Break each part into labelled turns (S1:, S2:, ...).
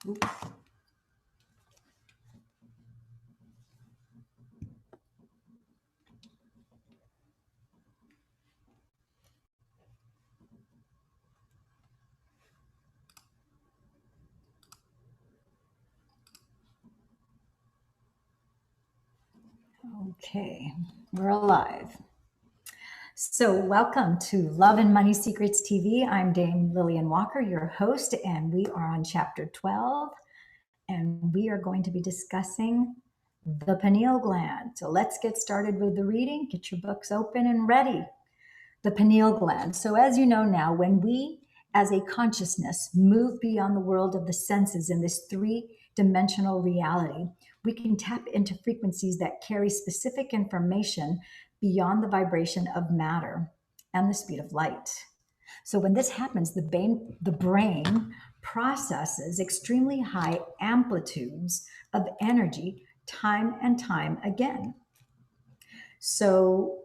S1: Oops. Okay, we're alive. So welcome to Love and Money Secrets TV. I'm Dame Lillian Walker, your host, and we are on chapter 12, and we are going to be discussing the pineal gland. So let's get started with the reading. Get your books open and ready. The pineal gland. So as you know now, when we as a consciousness move beyond the world of the senses in this three-dimensional reality, we can tap into frequencies that carry specific information beyond the vibration of matter and the speed of light. So when this happens, the brain processes extremely high amplitudes of energy time and time again. So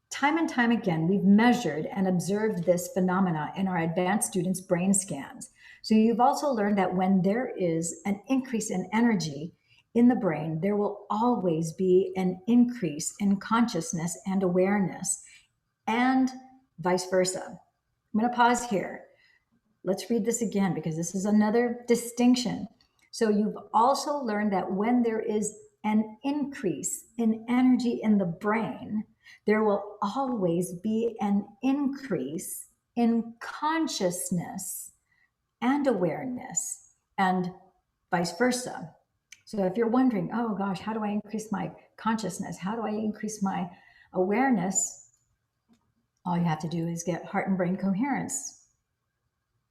S1: time and time again, we've measured and observed this phenomena in our advanced students' brain scans. So you've also learned that when there is an increase in energy in the brain, there will always be an increase in consciousness and awareness, and vice versa. I'm going to pause here. Let's read this again because this is another distinction. So you've also learned that when there is an increase in energy in the brain, there will always be an increase in consciousness and awareness, and vice versa. So if you're wondering, oh gosh, how do I increase my consciousness? How do I increase my awareness? All you have to do is get heart and brain coherence.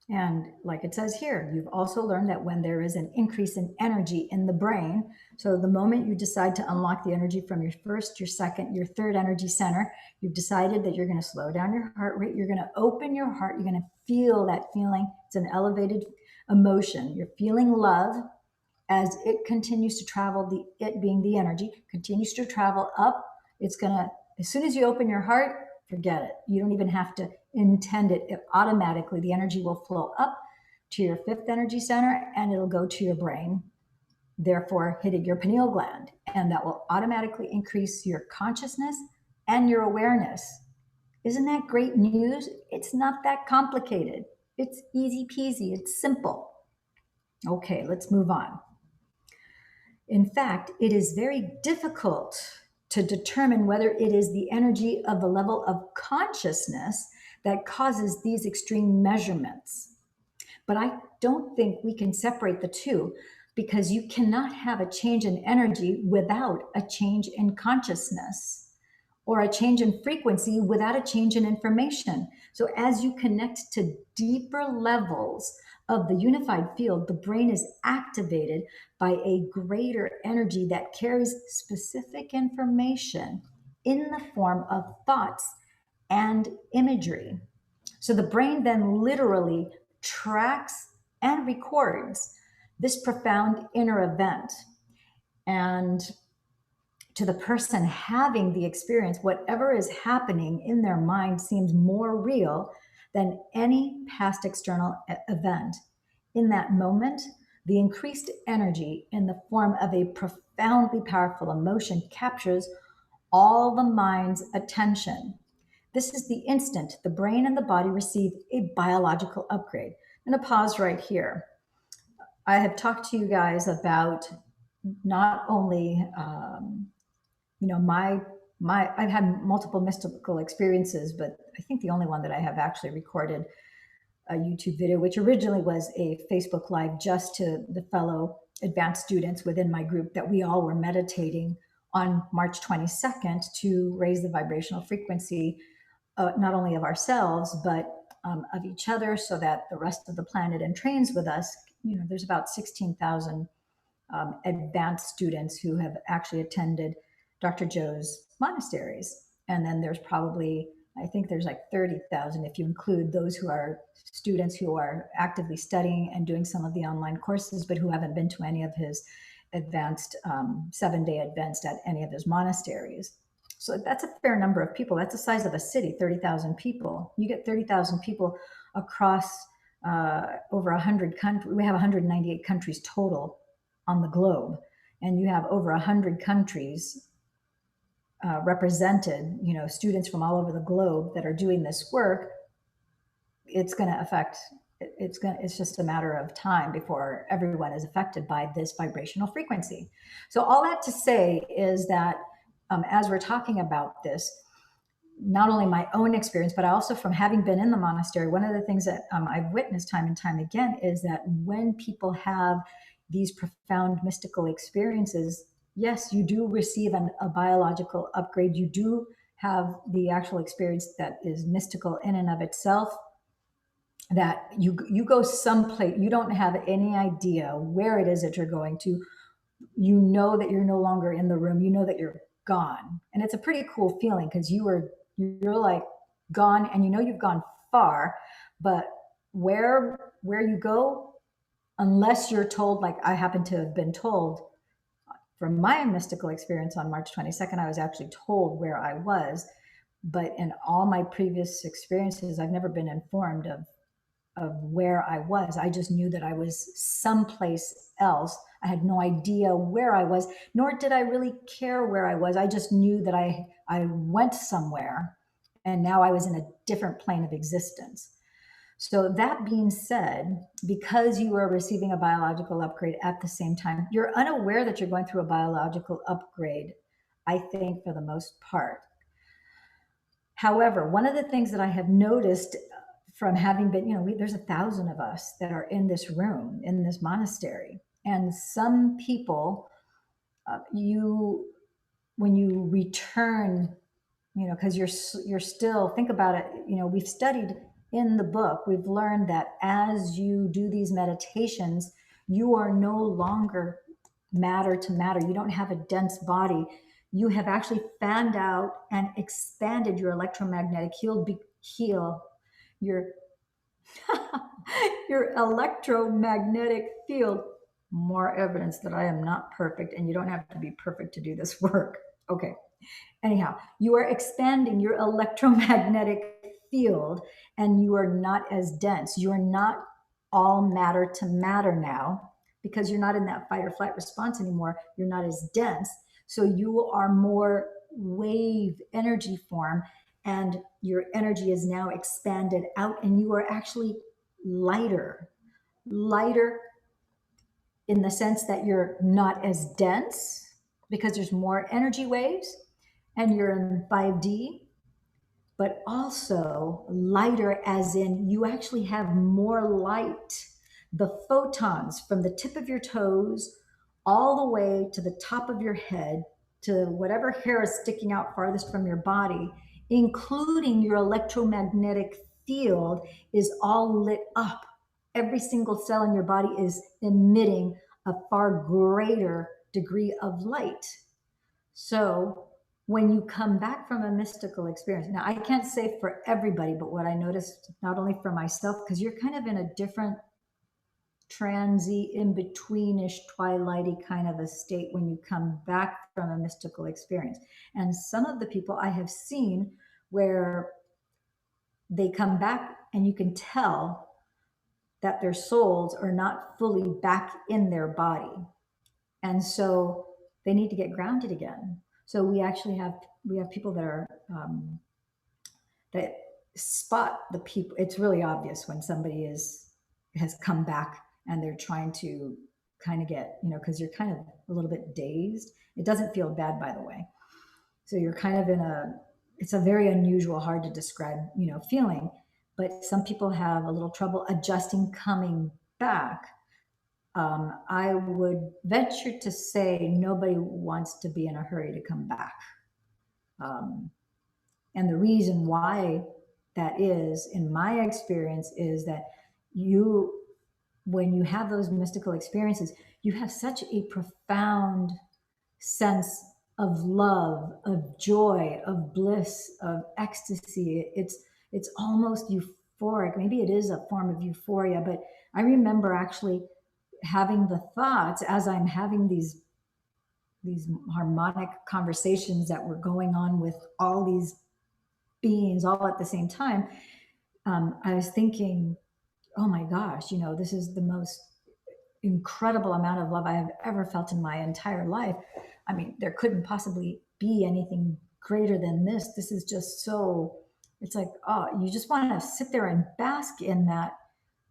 S1: And like it says here, you've also learned that when there is an increase in energy in the brain, so the moment you decide to unlock the energy from your first, your second, your third energy center, you've decided that you're going to slow down your heart rate. You're going to open your heart. You're going to feel that feeling. It's an elevated emotion. You're feeling love as it continues to travel, it being the energy, continues to travel up. It's going to, as soon as you open your heart, forget it. You don't even have to intend it. It automatically, the energy will flow up to your fifth energy center and it'll go to your brain, therefore hitting your pineal gland. And that will automatically increase your consciousness and your awareness. Isn't that great news? It's not that complicated. It's easy peasy. It's simple. Okay, let's move on. In fact, it is very difficult to determine whether it is the energy of the level of consciousness that causes these extreme measurements. But I don't think we can separate the two, because you cannot have a change in energy without a change in consciousness, or a change in frequency without a change in information. So as you connect to deeper levels of the unified field, the brain is activated by a greater energy that carries specific information in the form of thoughts and imagery. So the brain then literally tracks and records this profound inner event. And to the person having the experience, whatever is happening in their mind seems more real than any past external event. In that moment, the increased energy in the form of a profoundly powerful emotion captures all the mind's attention. This is the instant the brain and the body receive a biological upgrade. I'm going to pause right here. I have talked to you guys about not only I've had multiple mystical experiences, but I think the only one that I have actually recorded a YouTube video, which originally was a Facebook Live just to the fellow advanced students within my group, that we all were meditating on March 22nd to raise the vibrational frequency, not only of ourselves, but of each other, so that the rest of the planet entrains with us. There's about 16,000 advanced students who have actually attended Dr. Joe's monasteries. And then there's probably, I think there's like 30,000 if you include those who are students who are actively studying and doing some of the online courses, but who haven't been to any of his advanced 7-day events at any of his monasteries. So that's a fair number of people. That's the size of a city, 30,000 people. You get 30,000 people across over 100 countries. We have 198 countries total on the globe, and you have over 100 countries represented, students from all over the globe that are doing this work. It's going to affect, it's just a matter of time before everyone is affected by this vibrational frequency. So all that to say is that as we're talking about this, not only my own experience, but also from having been in the monastery, one of the things that I've witnessed time and time again is that when people have these profound mystical experiences, yes, you do receive a biological upgrade. You do have the actual experience that is mystical in and of itself, that you go someplace, you don't have any idea where it is that you're going to. You know that you're no longer in the room. You know that you're gone. And it's a pretty cool feeling because you're like gone, and you've gone far, but where you go, unless you're told, like I happen to have been told from my mystical experience on March 22nd, I was actually told where I was. But in all my previous experiences, I've never been informed of where I was. I just knew that I was someplace else. I had no idea where I was, nor did I really care where I was. I just knew that I went somewhere, and now I was in a different plane of existence. So that being said, because you are receiving a biological upgrade at the same time, you're unaware that you're going through a biological upgrade, I think, for the most part. However, one of the things that I have noticed from having been, there's 1,000 of us that are in this room, in this monastery. And some people, when you return, because you're still, think about it, we've studied in the book, we've learned that as you do these meditations, you are no longer matter to matter. You don't have a dense body. You have actually fanned out and expanded your electromagnetic your electromagnetic field. More evidence that I am not perfect, and you don't have to be perfect to do this work. Okay. Anyhow, you are expanding your electromagnetic field, and you are not as dense. You are not all matter to matter now, because you're not in that fight or flight response anymore. You're not as dense. So you are more wave energy form, and your energy is now expanded out, and you are actually lighter in the sense that you're not as dense because there's more energy waves, and you're in 5D, but also lighter as in you actually have more light. The photons from the tip of your toes all the way to the top of your head, to whatever hair is sticking out farthest from your body, including your electromagnetic field, is all lit up. Every single cell in your body is emitting a far greater degree of light. So when you come back from a mystical experience, now I can't say for everybody, but what I noticed, not only for myself, because you're kind of in a different transy, in-betweenish, twilighty kind of a state when you come back from a mystical experience. And some of the people I have seen where they come back and you can tell that their souls are not fully back in their body. And so they need to get grounded again. So we actually have people that are that spot the people. It's really obvious when somebody has come back and they're trying to kind of get, because you're kind of a little bit dazed. It doesn't feel bad, by the way. So you're kind of it's a very unusual, hard to describe, feeling. But some people have a little trouble adjusting coming back. I would venture to say nobody wants to be in a hurry to come back. And the reason why that is, in my experience, is that when you have those mystical experiences, you have such a profound sense of love, of joy, of bliss, of ecstasy. It's almost euphoric. Maybe it is a form of euphoria, but I remember actually having the thoughts as I'm having these harmonic conversations that were going on with all these beings all at the same time. I was thinking, oh my gosh, this is the most incredible amount of love I have ever felt in my entire life. I mean, there couldn't possibly be anything greater than this. This is just so, it's like, oh, you just want to sit there and bask in that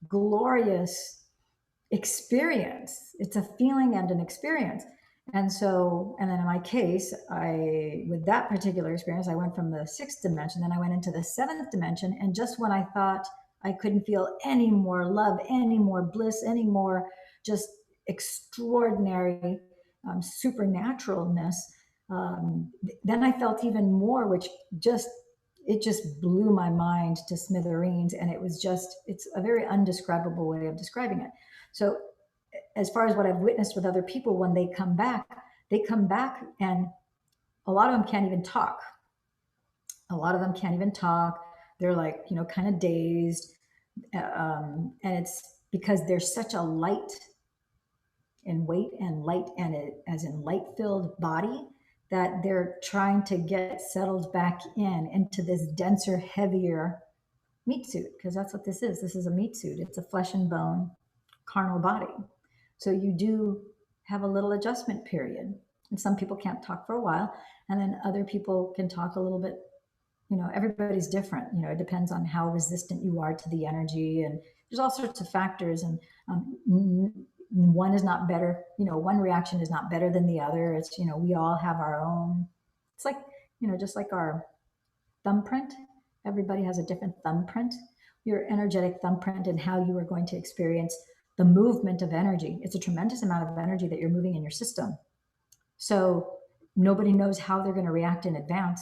S1: glorious experience. It's a feeling and an experience. And so, and then in my case, with that particular experience, I went from the sixth dimension, then I went into the seventh dimension. And just when I thought I couldn't feel any more love, any more bliss, any more just extraordinary supernaturalness, then I felt even more, which it just blew my mind to smithereens. And it's a very undescribable way of describing it. So as far as what I've witnessed with other people, when they come back and a lot of them can't even talk. They're like, kind of dazed. And it's because there's such a light and weight and light and as in light filled body that they're trying to get settled back into this denser, heavier meat suit, because that's what this is. This is a meat suit. It's a flesh and bone carnal body. So you do have a little adjustment period. And some people can't talk for a while, and then other people can talk a little bit. Everybody's different. It depends on how resistant you are to the energy, and there's all sorts of factors. And one is not better. One reaction is not better than the other. It's, we all have our own. It's like, just like our thumbprint. Everybody has a different thumbprint. Your energetic thumbprint and how you are going to experience the movement of energy. It's a tremendous amount of energy that you're moving in your system. So nobody knows how they're going to react in advance.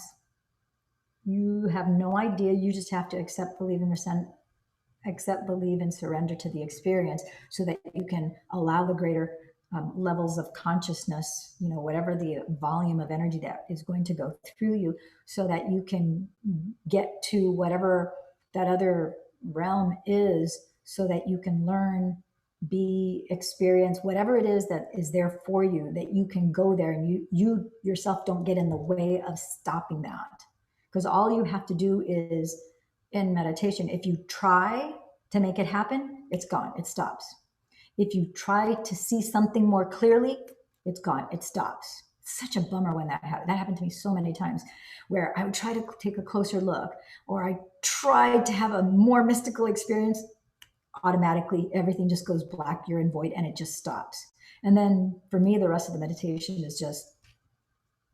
S1: You have no idea. You just have to accept, believe, and surrender to the experience, so that you can allow the greater levels of consciousness, whatever the volume of energy that is going to go through you, so that you can get to whatever that other realm is, so that you can learn, experience whatever it is that is there for you, that you can go there, and you yourself don't get in the way of stopping that. Because all you have to do is, in meditation, if you try to make it happen, it's gone, it stops. If you try to see something more clearly, it's gone, it stops. It's such a bummer when that happened. That happened to me so many times, where I would try to take a closer look, or I tried to have a more mystical experience. Automatically, everything just goes black, you're in void, and it just stops. And then for me, the rest of the meditation is just,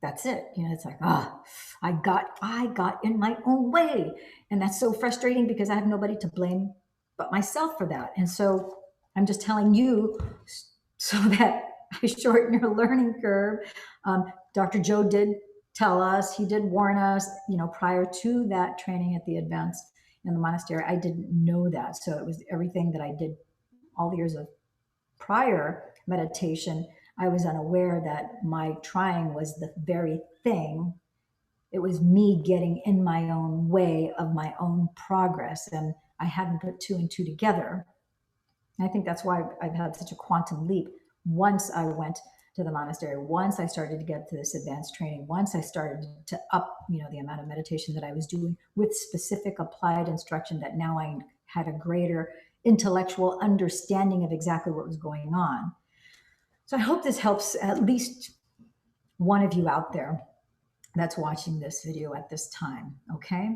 S1: that's it. It's like, I got in my own way. And that's so frustrating, because I have nobody to blame but myself for that. And so I'm just telling you so that I shorten your learning curve. Dr. Joe did tell us, he did warn us, prior to that training at the advance in the monastery. I didn't know that. So it was everything that I did all the years of prior meditation. I was unaware that my trying was the very thing. It was me getting in my own way of my own progress. And I hadn't put two and two together. And I think that's why I've had such a quantum leap. Once I went to the monastery, once I started to get to this advanced training, once I started to up, the amount of meditation that I was doing with specific applied instruction, that now I had a greater intellectual understanding of exactly what was going on. So I hope this helps at least one of you out there that's watching this video at this time, okay?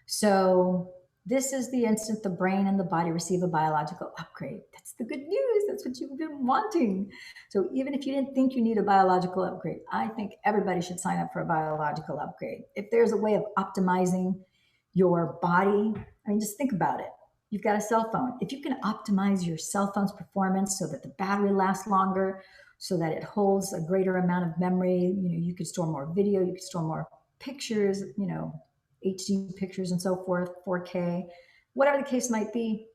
S1: So this is the instant the brain and the body receive a biological upgrade. That's the good news. That's what you've been wanting. So even if you didn't think you need a biological upgrade, I think everybody should sign up for a biological upgrade. If there's a way of optimizing your body, just think about it. You've got a cell phone. If you can optimize your cell phone's performance so that the battery lasts longer, so that it holds a greater amount of memory, you could store more video, you could store more pictures, HD pictures and so forth, 4K, whatever the case might be.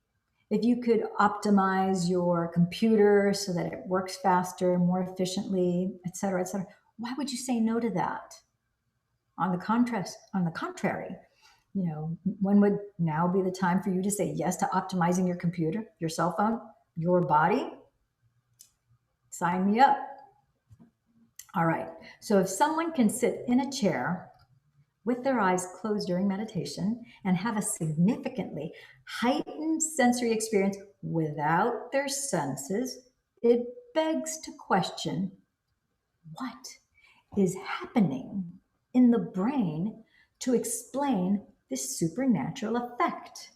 S1: If you could optimize your computer so that it works faster, more efficiently, et cetera, why would you say no to that? On the contrary, when would now be the time for you to say yes to optimizing your computer, your cell phone, your body? Sign me up. All right. So if someone can sit in a chair with their eyes closed during meditation and have a significantly heightened sensory experience without their senses, it begs to question what is happening in the brain to explain this supernatural effect.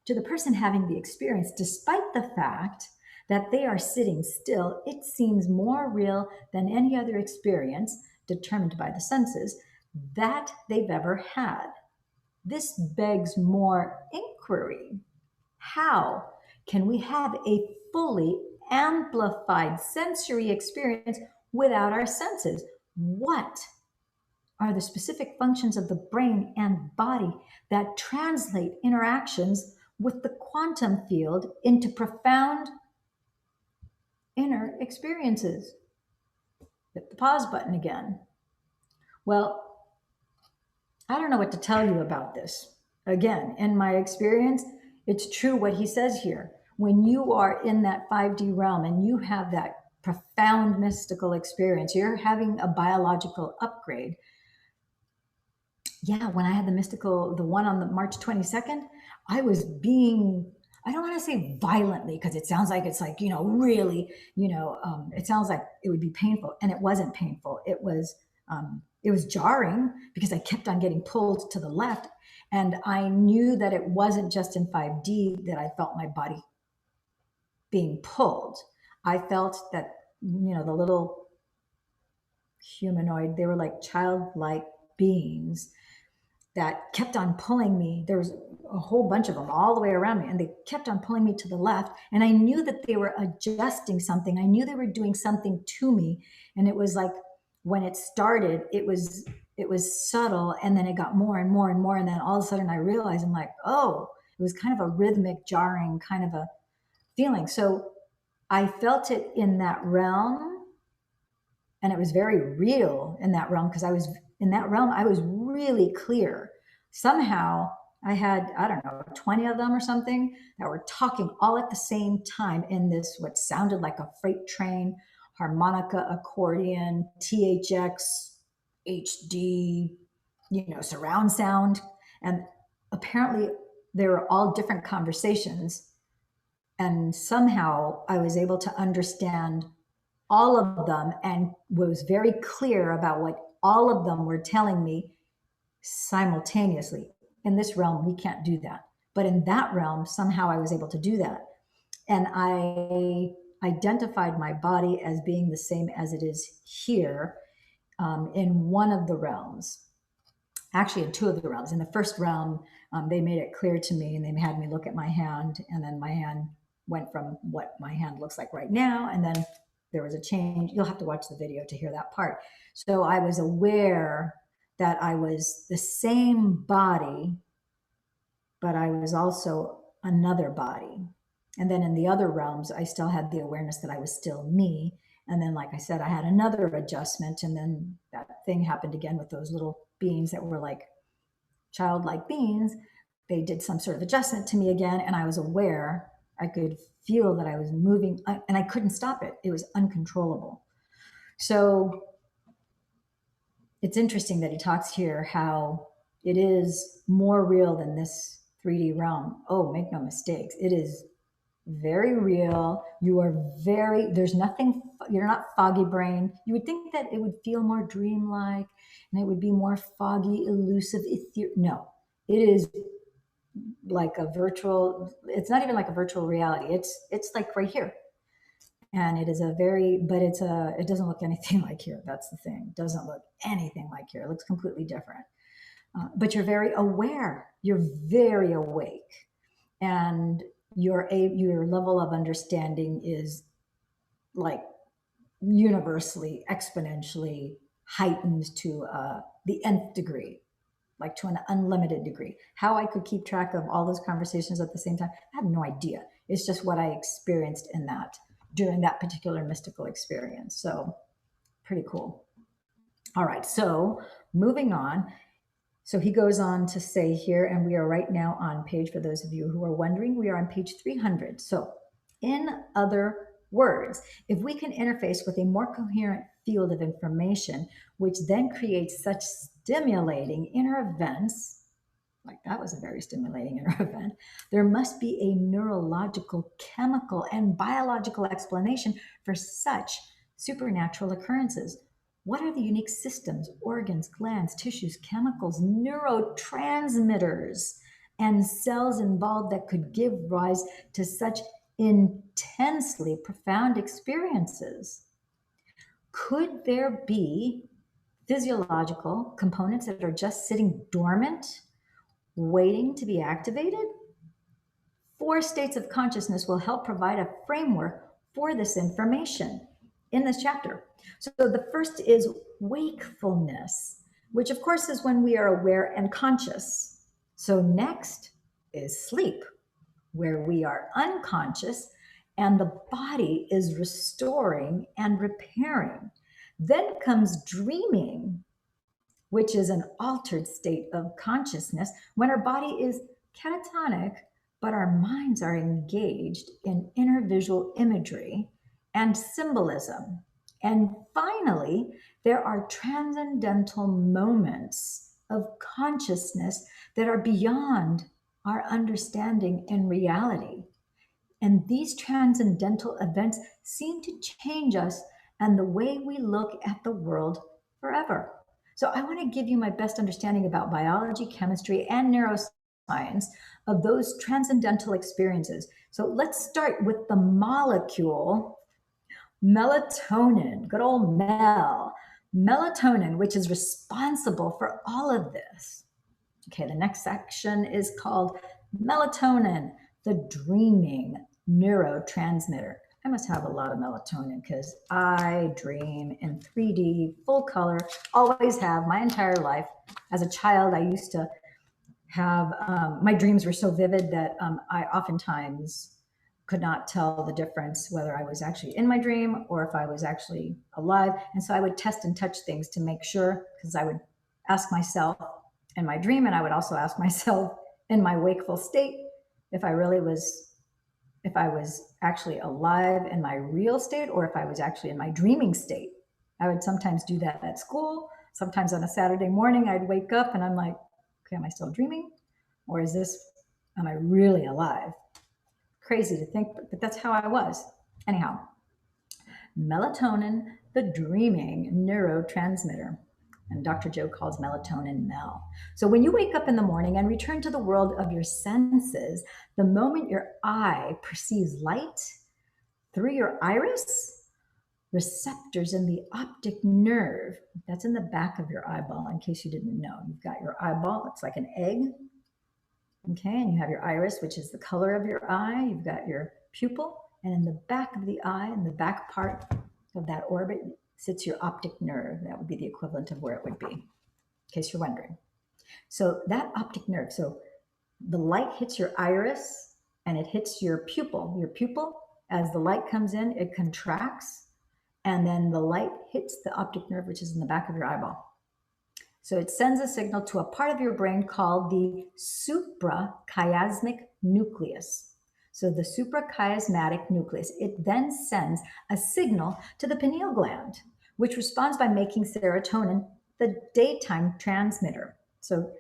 S1: To the person having the experience, despite the fact that they are sitting still, it seems more real than any other experience determined by the senses that they've ever had. This begs more inquiry. How can we have a fully amplified sensory experience without our senses? What are the specific functions of the brain and body that translate interactions with the quantum field into profound inner experiences? Hit the pause button again. Well, I don't know what to tell you about this. Again, in my experience, it's true what he says here. When you are in that 5D realm and you have that profound mystical experience, you're having a biological upgrade. Yeah, when I had the one on the March 22nd, I was being, I don't want to say violently, because it sounds like it's like, really, it sounds like it would be painful. And it wasn't painful. It was jarring because I kept on getting pulled to the left. And I knew that it wasn't just in 5D that I felt my body being pulled. I felt that, the little humanoid, they were like childlike beings that kept on pulling me. There was a whole bunch of them all the way around me, and they kept on pulling me to the left. And I knew that they were adjusting something. I knew they were doing something to me. And it was like, when it started, it was subtle, and then it got more and more and more. And then all of a sudden I realized, I'm like, oh, it was kind of a rhythmic, jarring kind of a feeling. So I felt it in that realm, and it was very real in that realm, because I was really clear. Somehow I had, I don't know, 20 of them or something that were talking all at the same time in this, what sounded like a freight train, harmonica, accordion, THX, HD, surround sound. And apparently they were all different conversations. And somehow I was able to understand all of them and was very clear about what all of them were telling me simultaneously. In this realm, we can't do that. But in that realm, somehow I was able to do that. And I identified my body as being the same as it is here, in one of the realms. Actually, in two of the realms. In the first realm, they made it clear to me, and they had me look at my hand, and then my hand went from what my hand looks like right now, and then there was a change. You'll have to watch the video to hear that part. So I was aware that I was the same body, but I was also another body. And then in the other realms, I still had the awareness that I was still me. And then, like I said, I had another adjustment. And then that thing happened again with those little beings that were like childlike beings. They did some sort of adjustment to me again. And I was aware. I could feel that I was moving, and I couldn't stop it. It was uncontrollable. So it's interesting that he talks here how it is more real than this 3D realm. Oh, make no mistakes. It is very real. You are there's nothing, you're not foggy brain. You would think that it would feel more dreamlike and it would be more foggy, elusive, no, it is like a virtual, it's not even like a virtual reality. It's like right here. And it is it doesn't look anything like here. That's the thing. It doesn't look anything like here. It looks completely different. But you're very aware. You're very awake. And your level of understanding is like universally, exponentially heightened to the nth degree, like to an unlimited degree. How I could keep track of all those conversations at the same time, I have no idea. It's just what I experienced during that particular mystical experience. So pretty cool. All right, so moving on. So he goes on to say here, and we are right now on page, for those of you who are wondering, we are on page 300. So in other words, if we can interface with a more coherent field of information, which then creates such stimulating inner events, like that was a very stimulating inner event, there must be a neurological, chemical, and biological explanation for such supernatural occurrences. What are the unique systems, organs, glands, tissues, chemicals, neurotransmitters, and cells involved that could give rise to such intensely profound experiences? Could there be physiological components that are just sitting dormant, waiting to be activated? 4 states of consciousness will help provide a framework for this information in this chapter. So the first is wakefulness, which of course is when we are aware and conscious. So next is sleep, where we are unconscious and the body is restoring and repairing. Then comes dreaming, which is an altered state of consciousness when our body is catatonic, but our minds are engaged in inner visual imagery and symbolism. And finally, there are transcendental moments of consciousness that are beyond our understanding and reality. And these transcendental events seem to change us and the way we look at the world forever. So I want to give you my best understanding about biology, chemistry, and neuroscience of those transcendental experiences. So let's start with the molecule melatonin, good old Mel. Melatonin, which is responsible for all of this. Okay, the next section is called melatonin, the dreaming neurotransmitter. I must have a lot of melatonin because I dream in 3D, full color, always have my entire life. As a child, I used to have, my dreams were so vivid that I oftentimes could not tell the difference whether I was actually in my dream or if I was actually alive. And so I would test and touch things to make sure, because I would ask myself in my dream, and I would also ask myself in my wakeful state if I was actually alive in my real state or if I was actually in my dreaming state. I would sometimes do that at school. Sometimes on a Saturday morning, I'd wake up and I'm like, okay, am I still dreaming? Or am I really alive? Crazy to think, but that's how I was. Anyhow, melatonin, the dreaming neurotransmitter. And Dr. Joe calls melatonin Mel. So when you wake up in the morning and return to the world of your senses, the moment your eye perceives light through your iris, receptors in the optic nerve, that's in the back of your eyeball, in case you didn't know. You've got your eyeball, it's like an egg. Okay, and you have your iris, which is the color of your eye. You've got your pupil, and in the back of the eye, in the back part of that orbit, sits your optic nerve. That would be the equivalent of where it would be, in case you're wondering. So that optic nerve, so the light hits your iris and it hits your pupil. Your pupil, as the light comes in, it contracts, and then the light hits the optic nerve, which is in the back of your eyeball. So it sends a signal to a part of your brain called the suprachiasmatic nucleus. So the suprachiasmatic nucleus, it then sends a signal to the pineal gland, which responds by making serotonin the daytime transmitter. So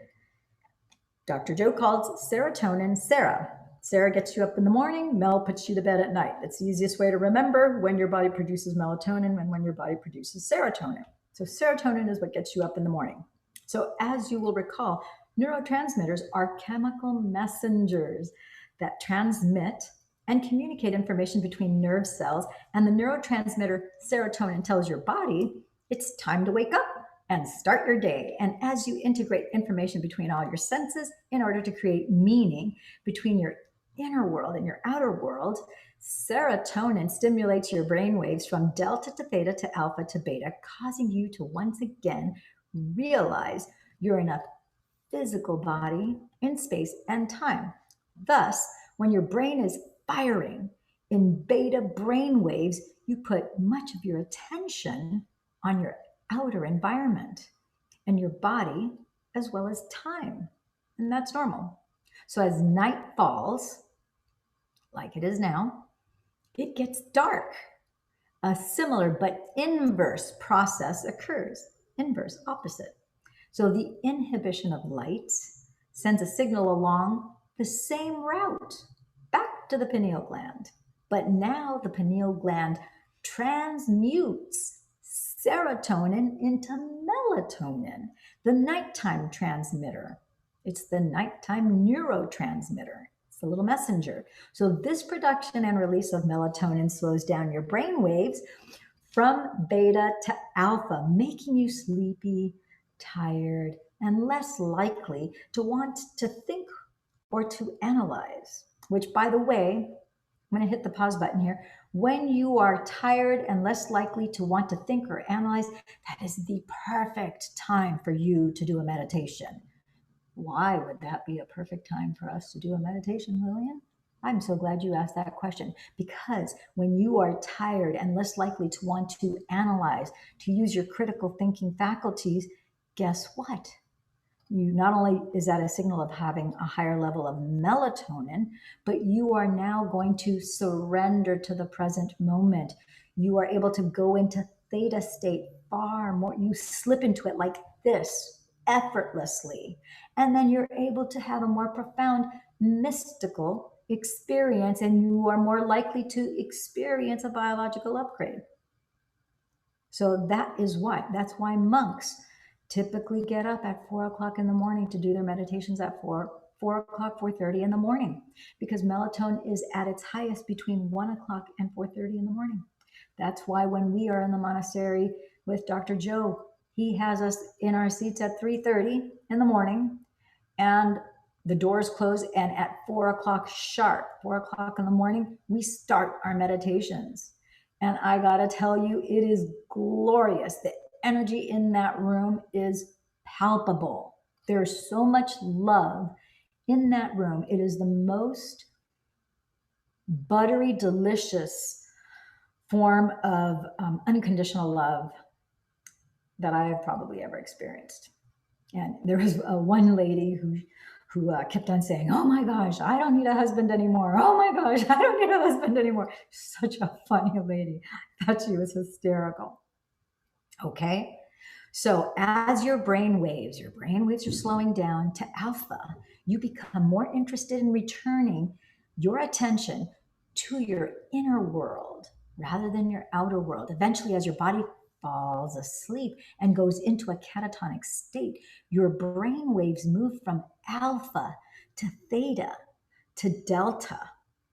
S1: Dr. Joe calls serotonin Sarah. Sarah gets you up in the morning, Mel puts you to bed at night. That's the easiest way to remember when your body produces melatonin and when your body produces serotonin. So serotonin is what gets you up in the morning. So as you will recall, neurotransmitters are chemical messengers that transmit and communicate information between nerve cells, and the neurotransmitter serotonin tells your body it's time to wake up and start your day. And as you integrate information between all your senses in order to create meaning between your inner world and your outer world, serotonin stimulates your brain waves from delta to theta to alpha to beta, causing you to once again realize you're in a physical body in space and time. Thus, when your brain is firing in beta brain waves, you put much of your attention on your outer environment and your body as well as time. And that's normal. So as night falls, like it is now, it gets dark. A similar but inverse process occurs. Inverse, opposite. So the inhibition of light sends a signal along the same route back to the pineal gland. But now the pineal gland transmutes serotonin into melatonin, the nighttime transmitter. It's the nighttime neurotransmitter. It's the little messenger. So this production and release of melatonin slows down your brain waves from beta to alpha, making you sleepy, tired, and less likely to want to think or to analyze. Which, by the way, I'm going to hit the pause button here. When you are tired and less likely to want to think or analyze, that is the perfect time for you to do a meditation. Why would that be a perfect time for us to do a meditation, Lillian? I'm so glad you asked that question, because when you are tired and less likely to want to analyze, to use your critical thinking faculties, guess what? You not only is that a signal of having a higher level of melatonin, but you are now going to surrender to the present moment. You are able to go into theta state far more. You slip into it like this effortlessly. And then you're able to have a more profound mystical experience, and you are more likely to experience a biological upgrade. So that's why monks typically get up at 4 o'clock in the morning to do their meditations at 4 o'clock, 4:30 in the morning, because melatonin is at its highest between 1 o'clock and 4:30 in the morning. That's why when we are in the monastery with Dr. Joe, he has us in our seats at 3:30 in the morning, and the doors close, and at 4 o'clock sharp, 4 o'clock in the morning, we start our meditations. And I gotta tell you, it is glorious. The energy in that room is palpable. There's so much love in that room. It is the most buttery, delicious form of unconditional love that I have probably ever experienced. And there was one lady who kept on saying, "Oh my gosh, I don't need a husband anymore. Oh my gosh, I don't need a husband anymore." Such a funny lady. I thought she was hysterical. Okay. So as your brain waves are slowing down to alpha, you become more interested in returning your attention to your inner world rather than your outer world. Eventually, as your body falls asleep and goes into a catatonic state, your brain waves move from alpha to theta to delta,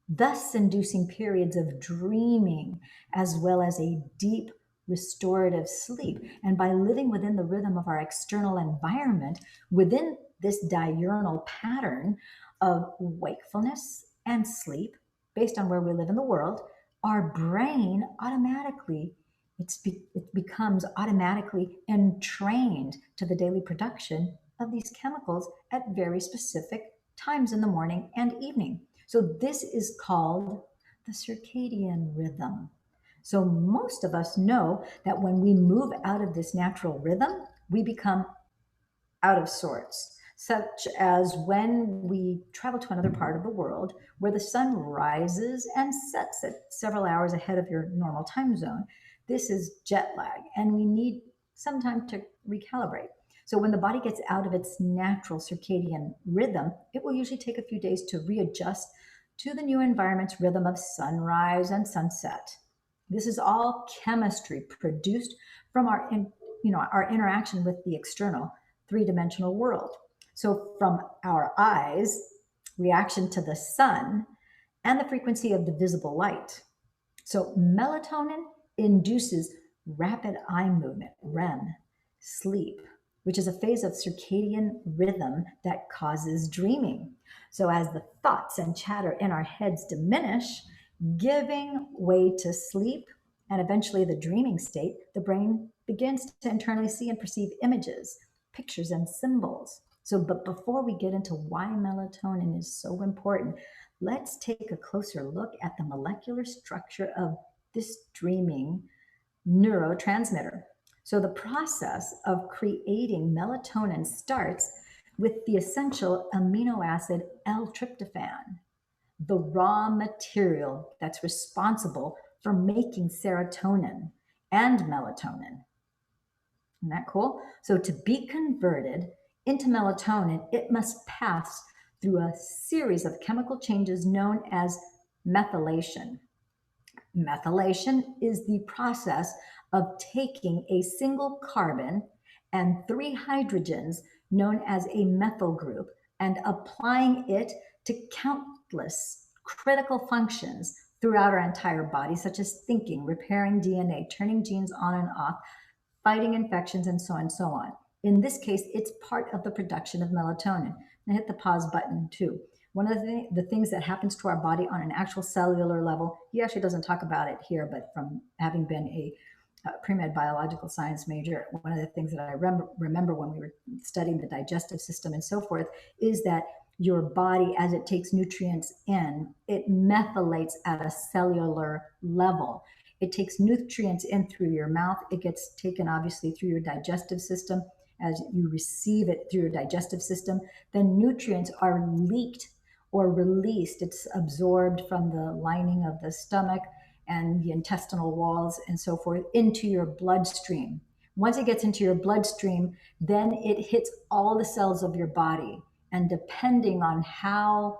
S1: thus inducing periods of dreaming as well as a deep restorative sleep. And by living within the rhythm of our external environment, within this diurnal pattern of wakefulness and sleep, based on where we live in the world, our brain automatically it becomes automatically entrained to the daily production of these chemicals at very specific times in the morning and evening. So this is called the circadian rhythm. So most of us know that when we move out of this natural rhythm, we become out of sorts, such as when we travel to another part of the world where the sun rises and sets at several hours ahead of your normal time zone. This is jet lag, and we need some time to recalibrate. So when the body gets out of its natural circadian rhythm, it will usually take a few days to readjust to the new environment's rhythm of sunrise and sunset. This is all chemistry produced from our interaction with the external three-dimensional world. So from our eyes, reaction to the sun, and the frequency of the visible light. So melatonin induces rapid eye movement, REM, sleep, which is a phase of circadian rhythm that causes dreaming. So as the thoughts and chatter in our heads diminish, giving way to sleep and eventually the dreaming state, the brain begins to internally see and perceive images, pictures, and symbols. But before we get into why melatonin is so important, let's take a closer look at the molecular structure of this dreaming neurotransmitter. So the process of creating melatonin starts with the essential amino acid L-tryptophan, the raw material that's responsible for making serotonin and melatonin. Isn't that cool? So to be converted into melatonin, it must pass through a series of chemical changes known as methylation. Methylation is the process of taking a single carbon and three hydrogens, known as a methyl group, and applying it to countless critical functions throughout our entire body, such as thinking, repairing DNA, turning genes on and off, fighting infections, and so on and so on. In this case, it's part of the production of melatonin. And hit the pause button too. One of the things that happens to our body on an actual cellular level, he actually doesn't talk about it here, but from having been a pre-med biological science major, one of the things that I remember when we were studying the digestive system and so forth is that your body, as it takes nutrients in, it methylates at a cellular level. It takes nutrients in through your mouth. It gets taken obviously through your digestive system. As you receive it through your digestive system, then nutrients are leaked or released. It's absorbed from the lining of the stomach and the intestinal walls and so forth into your bloodstream. Once it gets into your bloodstream, then it hits all the cells of your body. And depending on how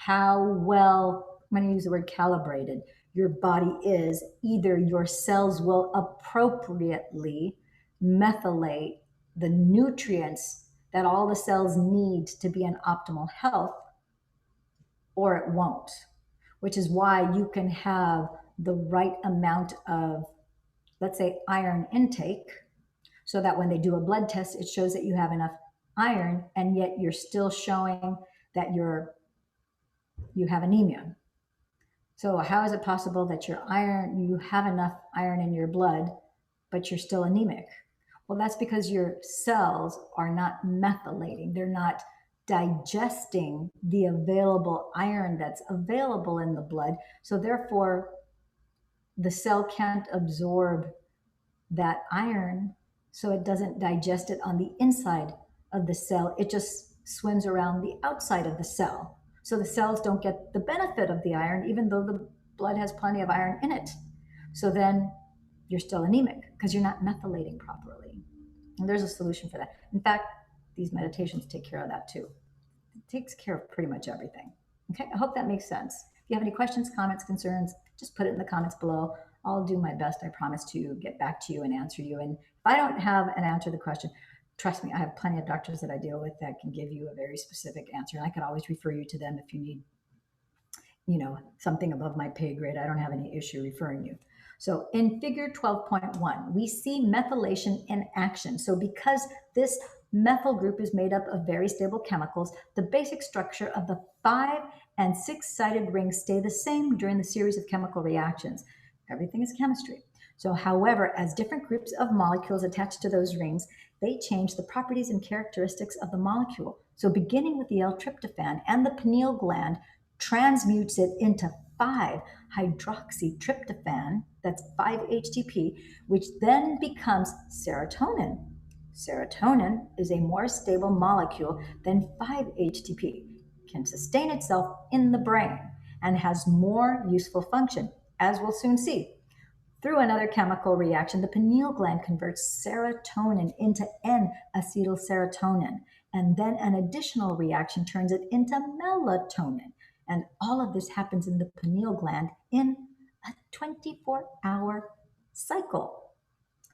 S1: well, I'm going to use the word calibrated, your body is, either your cells will appropriately methylate the nutrients that all the cells need to be in optimal health, or it won't, which is why you can have the right amount of, let's say, iron intake, so that when they do a blood test, it shows that you have enough iron, and yet you're still showing that you have anemia. So how is it possible that you have enough iron in your blood, but you're still anemic? Well, that's because your cells are not methylating. They're not digesting the available iron that's available in the blood. So therefore, the cell can't absorb that iron, so it doesn't digest it on the inside of the cell. It just swims around the outside of the cell. So the cells don't get the benefit of the iron, even though the blood has plenty of iron in it. So then you're still anemic because you're not methylating properly. And there's a solution for that. In fact, these meditations take care of that too. It takes care of pretty much everything. Okay, I hope that makes sense. If you have any questions, comments, concerns, just put it in the comments below. I'll do my best, I promise, to get back to you and answer you. And if I don't have an answer to the question, trust me, I have plenty of doctors that I deal with that can give you a very specific answer. And I could always refer you to them if you need, something above my pay grade. I don't have any issue referring you. So in figure 12.1, we see methylation in action. So because this methyl group is made up of very stable chemicals, the basic structure of the 5 and 6-sided rings stay the same during the series of chemical reactions. Everything is chemistry. So however, as different groups of molecules attach to those rings, they change the properties and characteristics of the molecule. So beginning with the L-tryptophan, and the pineal gland transmutes it into 5-hydroxytryptophan, that's 5-HTP, which then becomes serotonin. Serotonin is a more stable molecule than 5-HTP, can sustain itself in the brain, and has more useful function, as we'll soon see. Through another chemical reaction, the pineal gland converts serotonin into N-acetylserotonin, and then an additional reaction turns it into melatonin. And all of this happens in the pineal gland in a 24-hour cycle.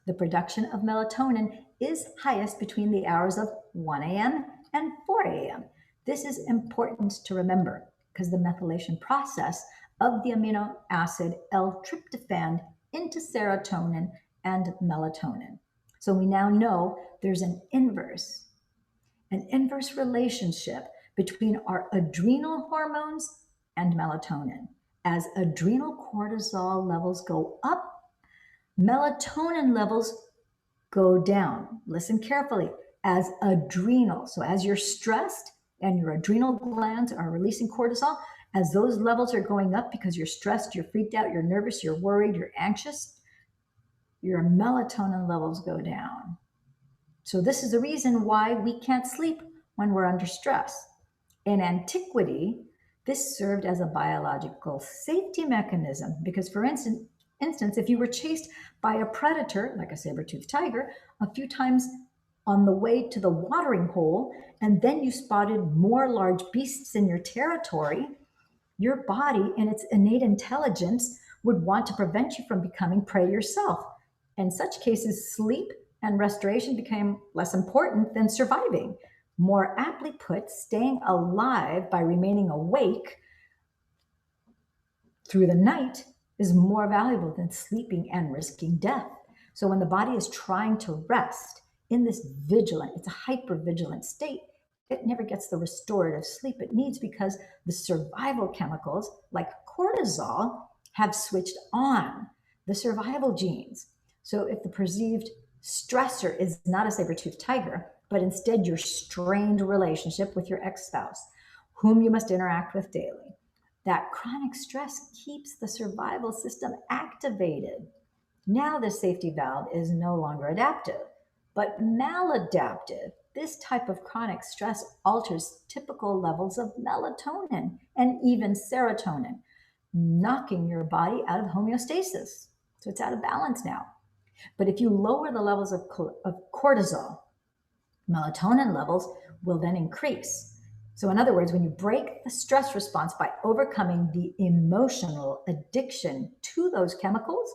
S1: The production of melatonin is highest between the hours of 1 a.m. and 4 a.m. This is important to remember because the methylation process of the amino acid L-tryptophan into serotonin and melatonin. So we now know there's an inverse relationship between our adrenal hormones and melatonin. As adrenal cortisol levels go up, melatonin levels go down. Listen carefully. As you're stressed and your adrenal glands are releasing cortisol, as those levels are going up because you're stressed, you're freaked out, you're nervous, you're worried, you're anxious, your melatonin levels go down. So this is the reason why we can't sleep when we're under stress. In antiquity, this served as a biological safety mechanism because, for instance, instance, if you were chased by a predator, like a saber-toothed tiger, a few times on the way to the watering hole, and then you spotted more large beasts in your territory, your body, in its innate intelligence, would want to prevent you from becoming prey yourself. In such cases, sleep and restoration became less important than surviving. More aptly put, staying alive by remaining awake through the night is more valuable than sleeping and risking death. So when the body is trying to rest in this vigilant, it's a hyper-vigilant state, it never gets the restorative sleep it needs because the survival chemicals like cortisol have switched on the survival genes. So if the perceived stressor is not a saber-toothed tiger, but instead your strained relationship with your ex-spouse, whom you must interact with daily, that chronic stress keeps the survival system activated. Now the safety valve is no longer adaptive, but maladaptive. This type of chronic stress alters typical levels of melatonin and even serotonin, knocking your body out of homeostasis. So it's out of balance now. But if you lower the levels of cortisol, melatonin levels will then increase. So in other words, when you break the stress response by overcoming the emotional addiction to those chemicals,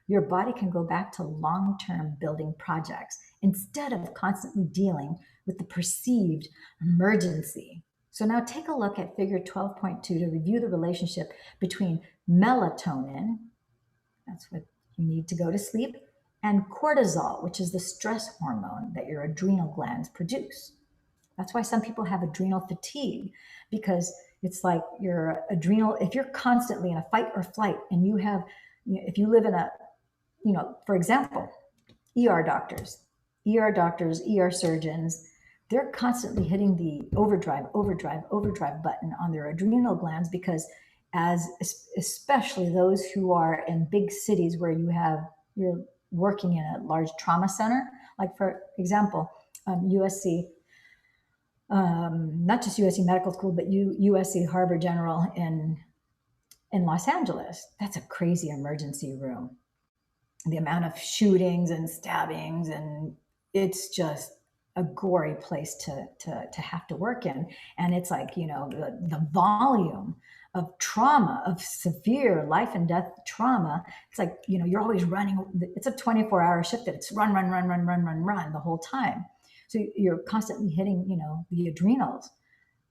S1: your body can go back to long-term building projects instead of constantly dealing with the perceived emergency. So now take a look at figure 12.2 to review the relationship between melatonin, that's what you need to go to sleep, and cortisol, which is the stress hormone that your adrenal glands produce. That's why some people have adrenal fatigue, because it's like your adrenal, if you're constantly in a fight or flight and you have, if you live in a, for example, ER doctors, ER surgeons, they're constantly hitting the overdrive button on their adrenal glands because especially those who are in big cities where you're working in a large trauma center, like for example, USC, not just USC Medical School, but USC Harbor General in Los Angeles. That's a crazy emergency room. The amount of shootings and stabbings, and it's just a gory place to have to work in. And it's like, the volume of trauma, of severe life and death trauma, it's like, you're always running. It's a 24-hour shift that it's run the whole time. So you're constantly hitting, the adrenals.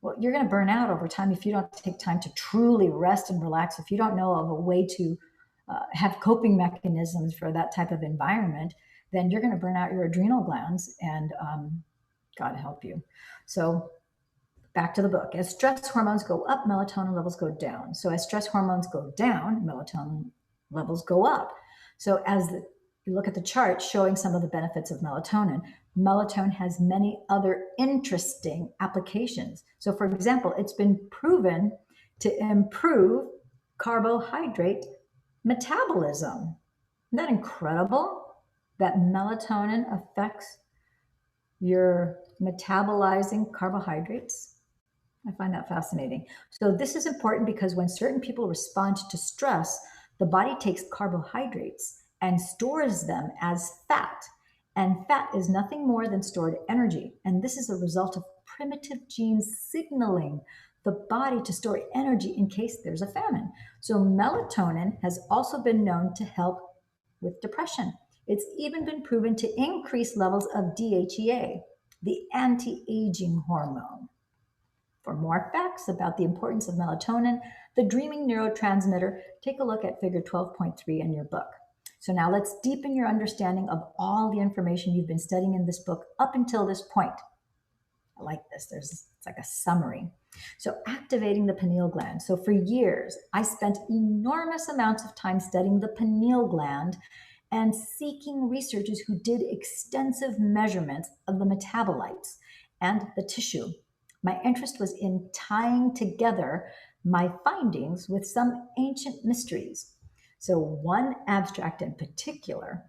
S1: Well, you're going to burn out over time if you don't take time to truly rest and relax. If you don't know of a way to have coping mechanisms for that type of environment, then you're going to burn out your adrenal glands, and God help you. So back to the book. As stress hormones go up, melatonin levels go down. So as stress hormones go down, melatonin levels go up. So as you look at the chart showing some of the benefits of melatonin has many other interesting applications. So for example, it's been proven to improve carbohydrate metabolism. Isn't that incredible? That melatonin affects your metabolizing carbohydrates. I find that fascinating. So this is important because when certain people respond to stress, the body takes carbohydrates and stores them as fat. And fat is nothing more than stored energy. And this is a result of primitive genes signaling the body to store energy in case there's a famine. So melatonin has also been known to help with depression. It's even been proven to increase levels of DHEA, the anti-aging hormone. For more facts about the importance of melatonin, the dreaming neurotransmitter, take a look at figure 12.3 in your book. So now let's deepen your understanding of all the information you've been studying in this book up until this point. I like this. It's like a summary. So activating the pineal gland. So for years, I spent enormous amounts of time studying the pineal gland and seeking researchers who did extensive measurements of the metabolites and the tissue. My interest was in tying together my findings with some ancient mysteries. So one abstract in particular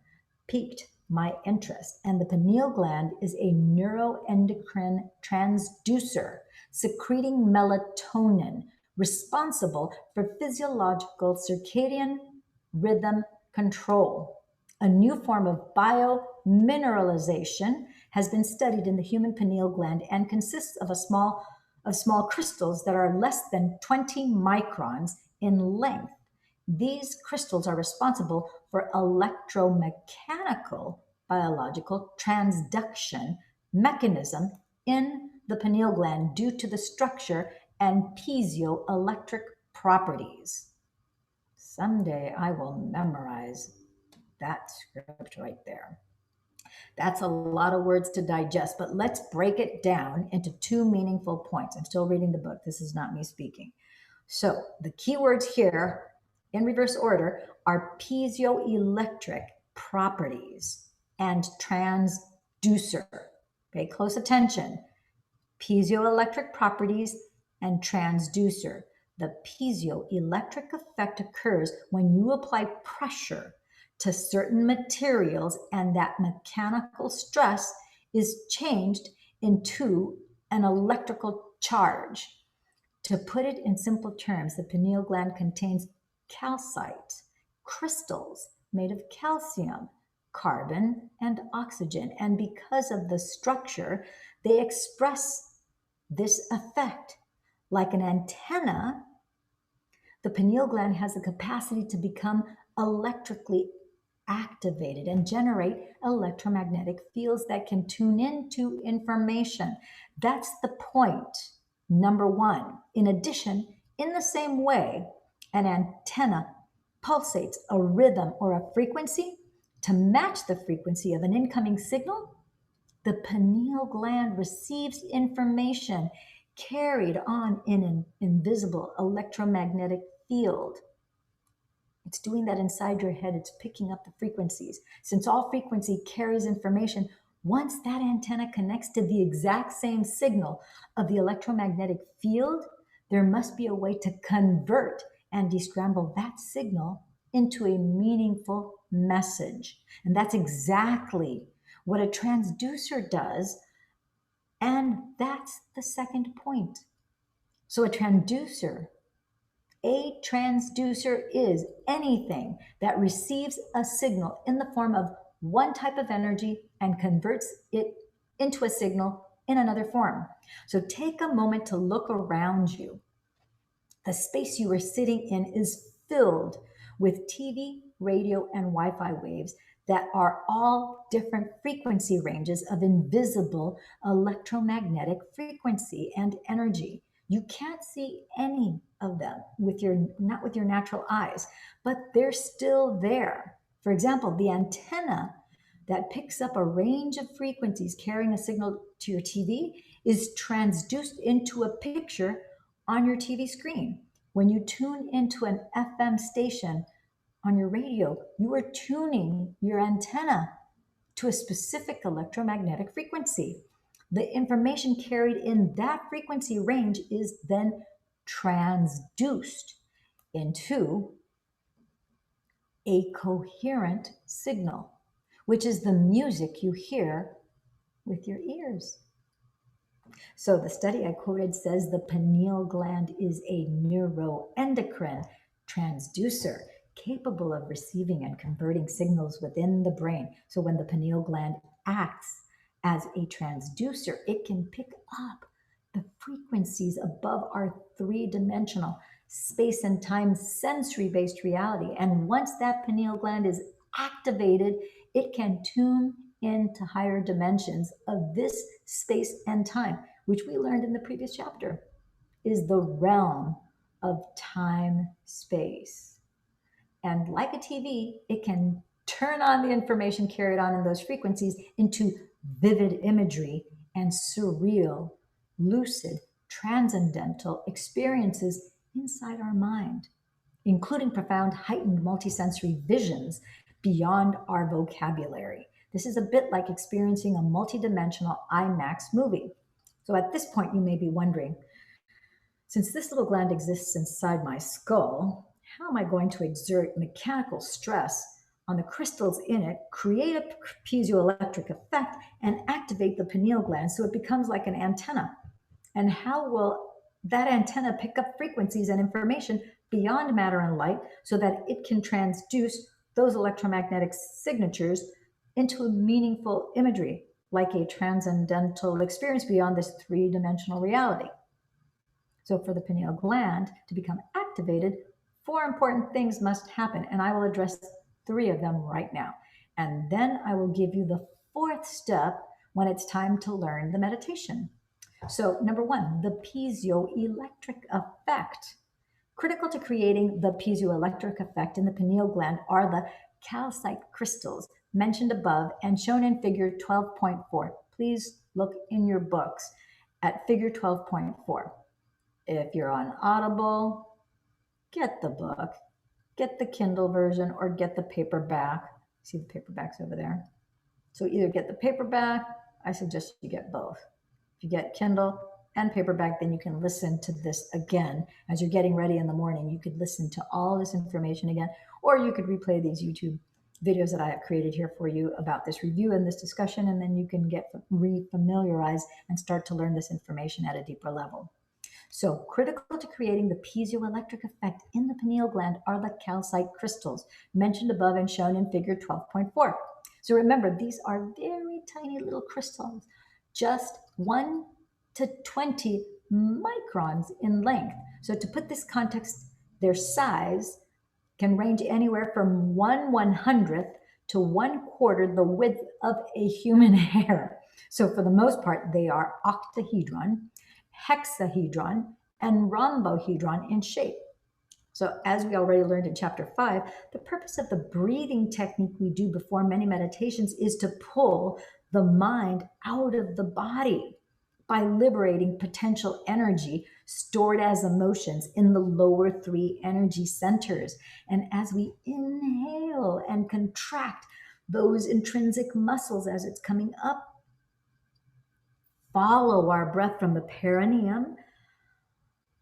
S1: piqued my interest, and the pineal gland is a neuroendocrine transducer secreting melatonin, responsible for physiological circadian rhythm control. A new form of biomineralization has been studied in the human pineal gland and consists of small crystals that are less than 20 microns in length. These crystals are responsible for electromechanical biological transduction mechanism in the pineal gland due to the structure and piezoelectric properties. Someday I will memorize that script right there. That's a lot of words to digest, but let's break it down into two meaningful points. I'm still reading the book. This is not me speaking. So the key words here in reverse order are piezoelectric properties and transducer. Pay close attention. Piezoelectric properties and transducer. The piezoelectric effect occurs when you apply pressure to certain materials and that mechanical stress is changed into an electrical charge. To put it in simple terms, the pineal gland contains calcite crystals made of calcium, carbon, and oxygen. And because of the structure, they express this effect. Like an antenna, the pineal gland has the capacity to become electrically activated and generate electromagnetic fields that can tune into information. That's the point, number one. In addition, in the same way, an antenna pulsates a rhythm or a frequency to match the frequency of an incoming signal, the pineal gland receives information carried on in an invisible electromagnetic field. It's doing that inside your head. It's picking up the frequencies. Since all frequency carries information, once that antenna connects to the exact same signal of the electromagnetic field, there must be a way to convert and descramble that signal into a meaningful message. And that's exactly what a transducer does. And that's the second point. So a transducer is anything that receives a signal in the form of one type of energy and converts it into a signal in another form. So take a moment to look around you. The space you are sitting in is filled with TV, radio, and Wi-Fi waves that are all different frequency ranges of invisible electromagnetic frequency and energy. You can't see any of them not with your natural eyes, but they're still there. For example, the antenna that picks up a range of frequencies carrying a signal to your TV is transduced into a picture on your TV screen. When you tune into an FM station on your radio, you are tuning your antenna to a specific electromagnetic frequency. The information carried in that frequency range is then transduced into a coherent signal, which is the music you hear with your ears. So the study I quoted says the pineal gland is a neuroendocrine transducer capable of receiving and converting signals within the brain. So when the pineal gland acts as a transducer, it can pick up the frequencies above our three-dimensional space and time sensory-based reality. And once that pineal gland is activated, it can tune into higher dimensions of this space and time, which we learned in the previous chapter is the realm of time-space. And like a TV, it can turn on the information carried on in those frequencies into vivid imagery and surreal, lucid, transcendental experiences inside our mind, including profound, heightened multisensory visions beyond our vocabulary. This is a bit like experiencing a multidimensional IMAX movie. So at this point, you may be wondering, since this little gland exists inside my skull, how am I going to exert mechanical stress on the crystals in it, create a piezoelectric effect, and activate the pineal gland so it becomes like an antenna? And how will that antenna pick up frequencies and information beyond matter and light so that it can transduce those electromagnetic signatures into meaningful imagery, like a transcendental experience beyond this three-dimensional reality. So for the pineal gland to become activated, 4 important things must happen, and I will address 3 of them right now. And then I will give you the 4th step when it's time to learn the meditation. So number 1, the piezoelectric effect. Critical to creating the piezoelectric effect in the pineal gland are the calcite crystals mentioned above and shown in figure 12.4. Please look in your books at figure 12.4. If you're on Audible, get the book, get the Kindle version, or get the paperback. See the paperbacks over there? So either get the paperback, I suggest you get both. If you get Kindle and paperback, then you can listen to this again. As you're getting ready in the morning, you could listen to all this information again, or you could replay these YouTube videos that I have created here for you about this review and this discussion, and then you can get re-familiarized and start to learn this information at a deeper level. So critical to creating the piezoelectric effect in the pineal gland are the calcite crystals mentioned above and shown in figure 12.4. So remember, these are very tiny little crystals, just 1 to 20 microns in length. So to put this context, their size can range anywhere from 1/100th to 1/4 the width of a human hair. So for the most part, they are octahedron, hexahedron, and rhombohedron in shape. So as we already learned in chapter 5, the purpose of the breathing technique we do before many meditations is to pull the mind out of the body by liberating potential energy stored as emotions in the lower 3 energy centers. And as we inhale and contract those intrinsic muscles as it's coming up, follow our breath from the perineum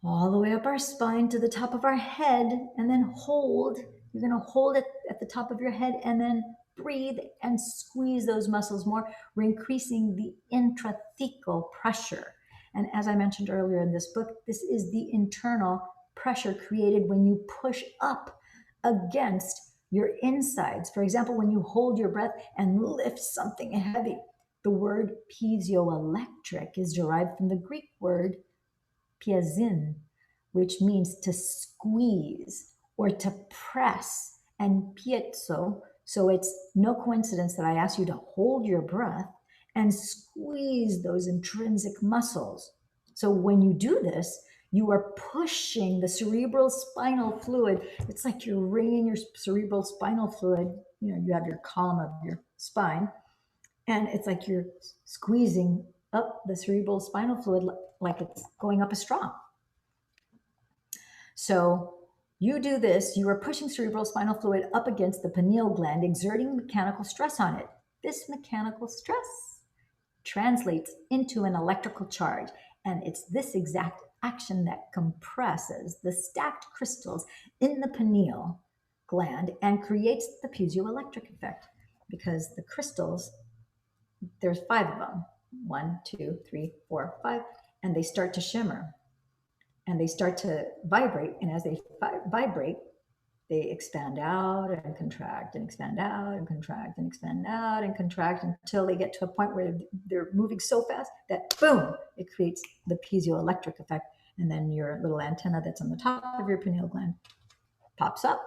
S1: all the way up our spine to the top of our head, and then hold. You're going to hold it at the top of your head and then breathe and squeeze those muscles more. We're increasing the intrathecal pressure. And as I mentioned earlier in this book, this is the internal pressure created when you push up against your insides. For example, when you hold your breath and lift something heavy. The word piezoelectric is derived from the Greek word piezin, which means to squeeze or to press, and piezo. So it's no coincidence that I ask you to hold your breath and squeeze those intrinsic muscles. So when you do this, you are pushing the cerebral spinal fluid. It's like you're wringing your cerebral spinal fluid. You know, you have your column of your spine, and it's like you're squeezing up the cerebral spinal fluid like it's going up a straw. So you do this, you are pushing cerebral spinal fluid up against the pineal gland, exerting mechanical stress on it. This mechanical stress translates into an electrical charge, and it's this exact action that compresses the stacked crystals in the pineal gland and creates the piezoelectric effect, because the crystals, there's 5 of them. 1, 2, 3, 4, 5, and they start to shimmer and they start to vibrate. And as they vibrate, they expand out and contract and expand out and contract and expand out and contract until they get to a point where they're moving so fast that boom, it creates the piezoelectric effect. And then your little antenna that's on the top of your pineal gland pops up.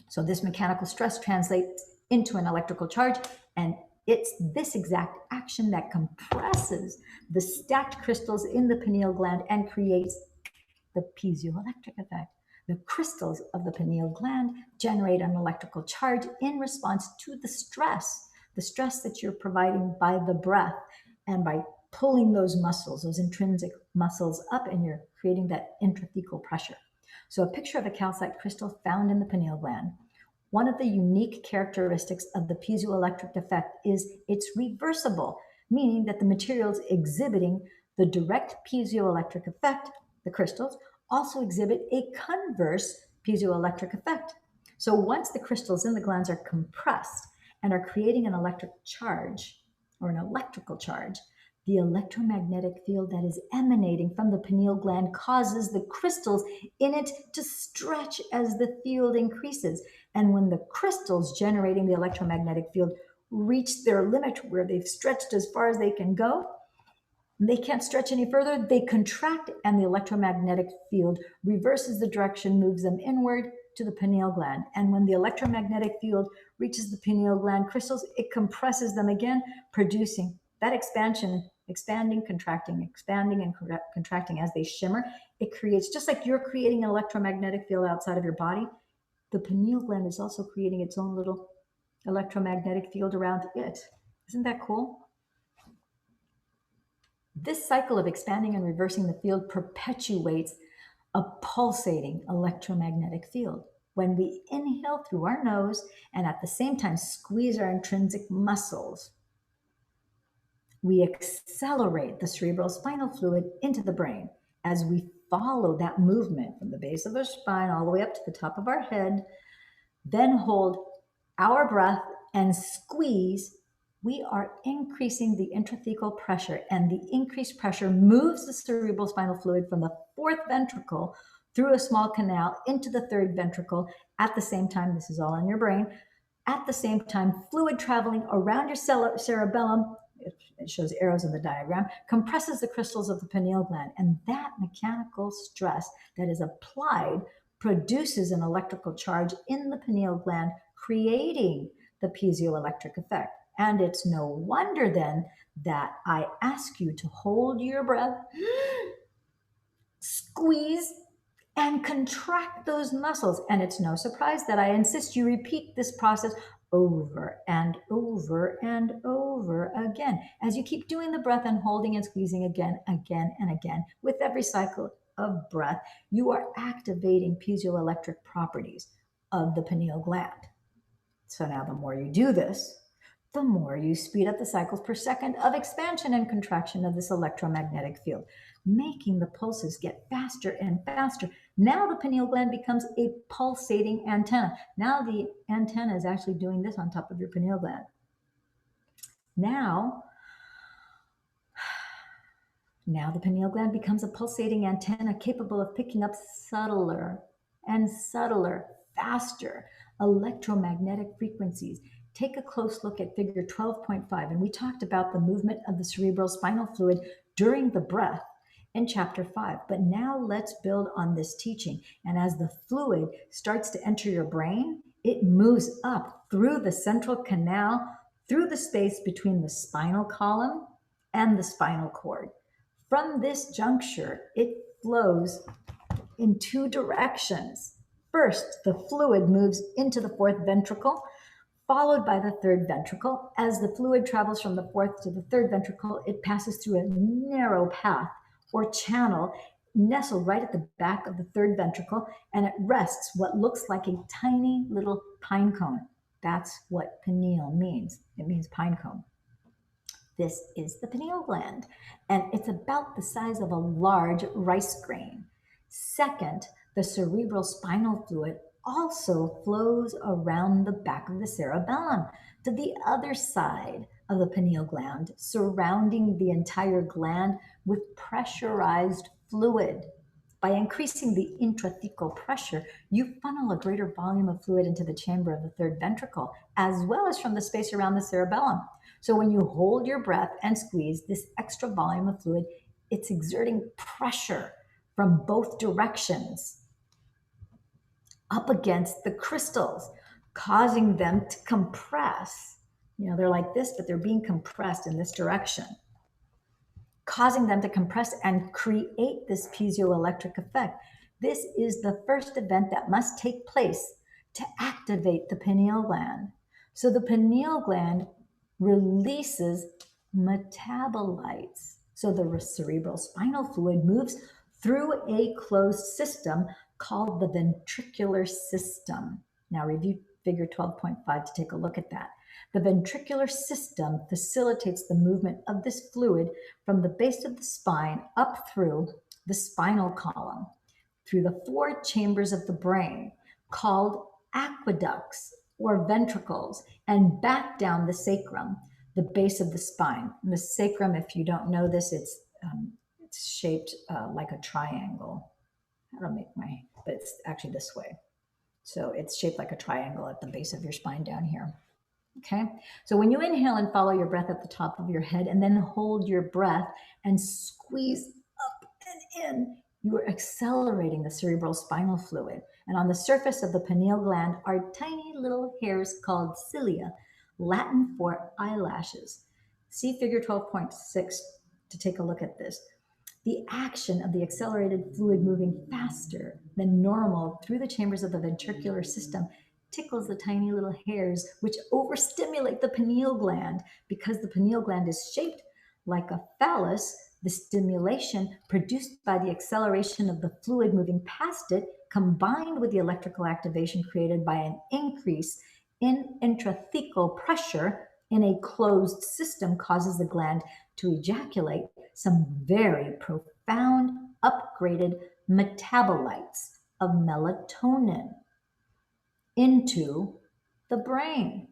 S1: So this mechanical stress translates into an electrical charge, and it's this exact action that compresses the stacked crystals in the pineal gland and creates the piezoelectric effect. The crystals of the pineal gland generate an electrical charge in response to the stress that you're providing by the breath and by pulling those muscles, those intrinsic muscles up, and you're creating that intrathecal pressure. So a picture of a calcite crystal found in the pineal gland. One of the unique characteristics of the piezoelectric effect is it's reversible, meaning that the materials exhibiting the direct piezoelectric effect, the crystals, also exhibit a converse piezoelectric effect. So once the crystals in the glands are compressed and are creating an electric charge or an electrical charge, The electromagnetic field that is emanating from the pineal gland causes the crystals in it to stretch as the field increases. And when the crystals generating the electromagnetic field reach their limit where they've stretched as far as they can go, they can't stretch any further, they contract, and the electromagnetic field reverses the direction, moves them inward to the pineal gland. And when the electromagnetic field reaches the pineal gland crystals, it compresses them again, producing that expansion, expanding, contracting, expanding, and contracting as they shimmer. It creates, just like you're creating an electromagnetic field outside of your body, the pineal gland is also creating its own little electromagnetic field around it. Isn't that cool? This cycle of expanding and reversing the field perpetuates a pulsating electromagnetic field. When we inhale through our nose and at the same time squeeze our intrinsic muscles, we accelerate the cerebral spinal fluid into the brain. As we follow that movement from the base of our spine all the way up to the top of our head, then hold our breath and squeeze, we are increasing the intrathecal pressure, and the increased pressure moves the cerebral spinal fluid from the fourth ventricle through a small canal into the third ventricle. At the same time, this is all in your brain, at the same time, fluid traveling around your cerebellum, it shows arrows in the diagram, compresses the crystals of the pineal gland, and that mechanical stress that is applied produces an electrical charge in the pineal gland, creating the piezoelectric effect. And it's no wonder then that I ask you to hold your breath, squeeze, and contract those muscles. And it's no surprise that I insist you repeat this process over and over and over again. As you keep doing the breath and holding and squeezing again, again, and again, with every cycle of breath, you are activating piezoelectric properties of the pineal gland. So now the more you do this, the more you speed up the cycles per second of expansion and contraction of this electromagnetic field, making the pulses get faster and faster. Now the pineal gland becomes a pulsating antenna. Now the antenna is actually doing this on top of your pineal gland. Now the pineal gland becomes a pulsating antenna capable of picking up subtler and subtler, faster electromagnetic frequencies. Take a close look at figure 12.5, and we talked about the movement of the cerebral spinal fluid during the breath in chapter 5. But now let's build on this teaching. And as the fluid starts to enter your brain, it moves up through the central canal, through the space between the spinal column and the spinal cord. From this juncture, it flows in two directions. First, the fluid moves into the fourth ventricle, followed by the third ventricle. As the fluid travels from the fourth to the third ventricle, it passes through a narrow path or channel nestled right at the back of the third ventricle, and it rests what looks like a tiny little pine cone. That's what pineal means. It means pine cone. This is the pineal gland, and it's about the size of a large rice grain. Second, the cerebral spinal fluid also flows around the back of the cerebellum to the other side of the pineal gland, surrounding the entire gland with pressurized fluid. By increasing the intrathecal pressure, you funnel a greater volume of fluid into the chamber of the third ventricle, as well as from the space around the cerebellum. So when you hold your breath and squeeze this extra volume of fluid, it's exerting pressure from both directions up against the crystals, causing them to compress. You know, they're like this, but they're being compressed in this direction, causing them to compress and create this piezoelectric effect. This is the first event that must take place to activate the pineal gland. So the pineal gland releases metabolites. So the cerebral spinal fluid moves through a closed system called the ventricular system. Now review figure 12.5 to take a look at that. The ventricular system facilitates the movement of this fluid from the base of the spine up through the spinal column, through the four chambers of the brain called aqueducts or ventricles, and back down the sacrum the base of the spine. And the sacrum, if you don't know this, it's shaped like a triangle. I don't make my, but it's actually this way. So it's shaped like a triangle at the base of your spine down here. Okay, so when you inhale and follow your breath at the top of your head and then hold your breath and squeeze up and in, you are accelerating the cerebral spinal fluid. And on the surface of the pineal gland are tiny little hairs called cilia, Latin for eyelashes. See figure 12.6 to take a look at this. The action of the accelerated fluid moving faster than normal through the chambers of the ventricular system tickles the tiny little hairs, which overstimulate the pineal gland. Because the pineal gland is shaped like a phallus, the stimulation produced by the acceleration of the fluid moving past it, combined with the electrical activation created by an increase in intrathecal pressure in a closed system, causes the gland to ejaculate some very profound upgraded metabolites of melatonin into the brain.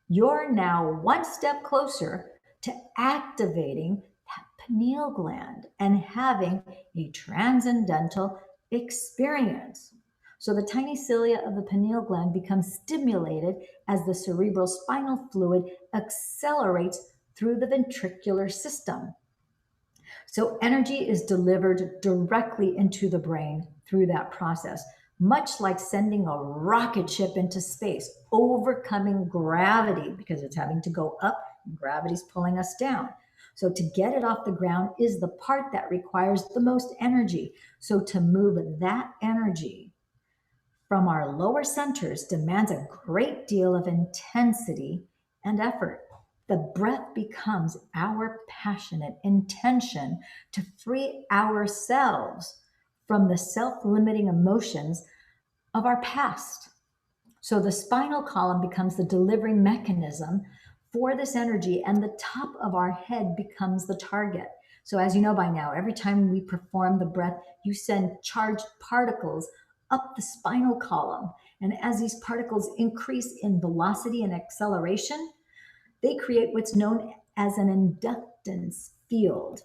S1: You're now one step closer to activating that pineal gland and having a transcendental experience. So the tiny cilia of the pineal gland become stimulated as the cerebral spinal fluid accelerates through the ventricular system. So energy is delivered directly into the brain through that process, much like sending a rocket ship into space, overcoming gravity because it's having to go up and gravity's pulling us down. So to get it off the ground is the part that requires the most energy. So to move that energy from our lower centers demands a great deal of intensity and effort. The breath becomes our passionate intention to free ourselves from the self-limiting emotions of our past. So the spinal column becomes the delivery mechanism for this energy, and the top of our head becomes the target. So as you know by now, every time we perform the breath, you send charged particles up the spinal column. And as these particles increase in velocity and acceleration, they create what's known as an inductance field.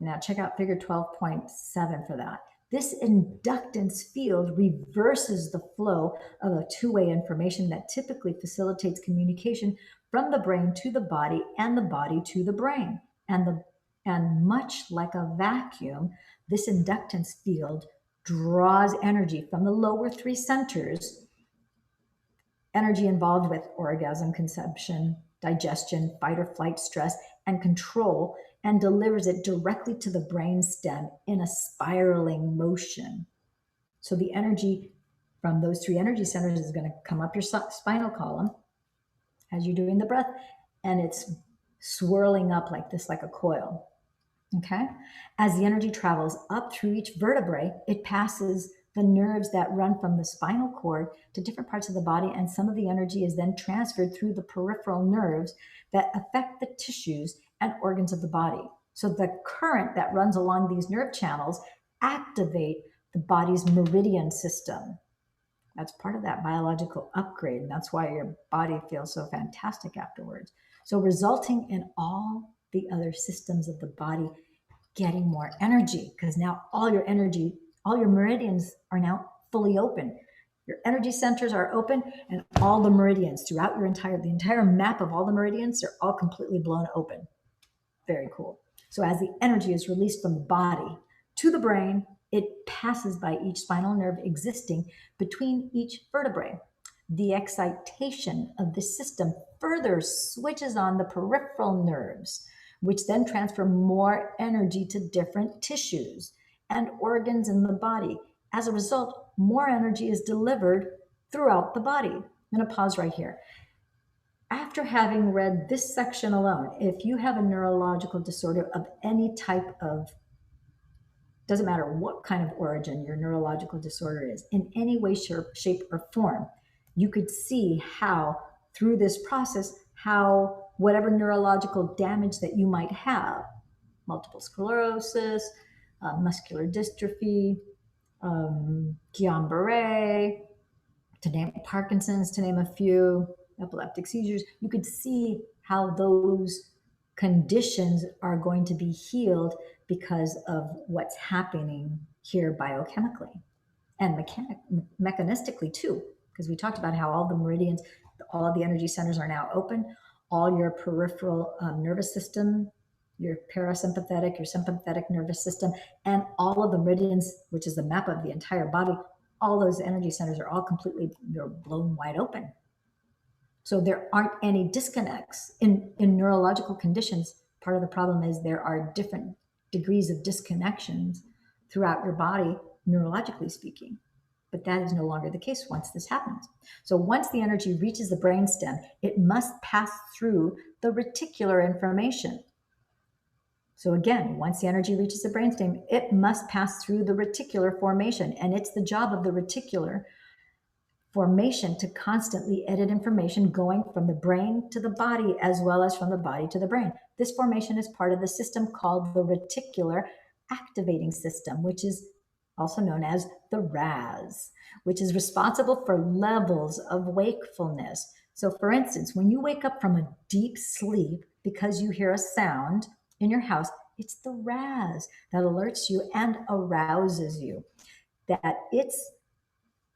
S1: Now check out figure 12.7 for that. This inductance field reverses the flow of a two-way information that typically facilitates communication from the brain to the body and the body to the brain. And much like a vacuum, this inductance field draws energy from the lower three centers, energy involved with orgasm, conception, digestion, fight or flight, stress, and control, and delivers it directly to the brain stem in a spiraling motion. So the energy from those three energy centers is going to come up your spinal column as you're doing the breath, and it's swirling up like this, like a coil. Okay? As the energy travels up through each vertebrae, it passes the nerves that run from the spinal cord to different parts of the body, and some of the energy is then transferred through the peripheral nerves that affect the tissues and organs of the body. So the current that runs along these nerve channels activate the body's meridian system. That's part of that biological upgrade, and that's why your body feels so fantastic afterwards. So resulting in all the other systems of the body getting more energy, because now all your energy, all your meridians are now fully open. Your energy centers are open, and all the meridians throughout the entire map of all the meridians are all completely blown open. Very cool. So as the energy is released from the body to the brain, it passes by each spinal nerve existing between each vertebrae. The excitation of the system further switches on the peripheral nerves, which then transfer more energy to different tissues and organs in the body. As a result, more energy is delivered throughout the body. I'm going to pause right here. After having read this section alone, if you have a neurological disorder of any type of, doesn't matter what kind of origin your neurological disorder is, in any way, shape, or form, you could see how through this process, how whatever neurological damage that you might have, multiple sclerosis, muscular dystrophy, Guillain-Barré, to name Parkinson's, to name a few, epileptic seizures, you could see how those conditions are going to be healed because of what's happening here biochemically and mechanistically too, because we talked about how all the meridians, all of the energy centers are now open. All your peripheral nervous system, your parasympathetic, your sympathetic nervous system, and all of the meridians, which is the map of the entire body, all those energy centers are all completely, they're blown wide open. So there aren't any disconnects in neurological conditions. Part of the problem is there are different degrees of disconnections throughout your body, neurologically speaking. But that is no longer the case once this happens. So once the energy reaches the brainstem, it must pass through the reticular information. So again, once the energy reaches the brainstem, it must pass through the reticular formation. And it's the job of the reticular formation to constantly edit information going from the brain to the body as well as from the body to the brain. This formation is part of the system called the reticular activating system, which is also known as the RAS, which is responsible for levels of wakefulness. So for instance, when you wake up from a deep sleep because you hear a sound in your house, it's the RAS that alerts you and arouses you. That it's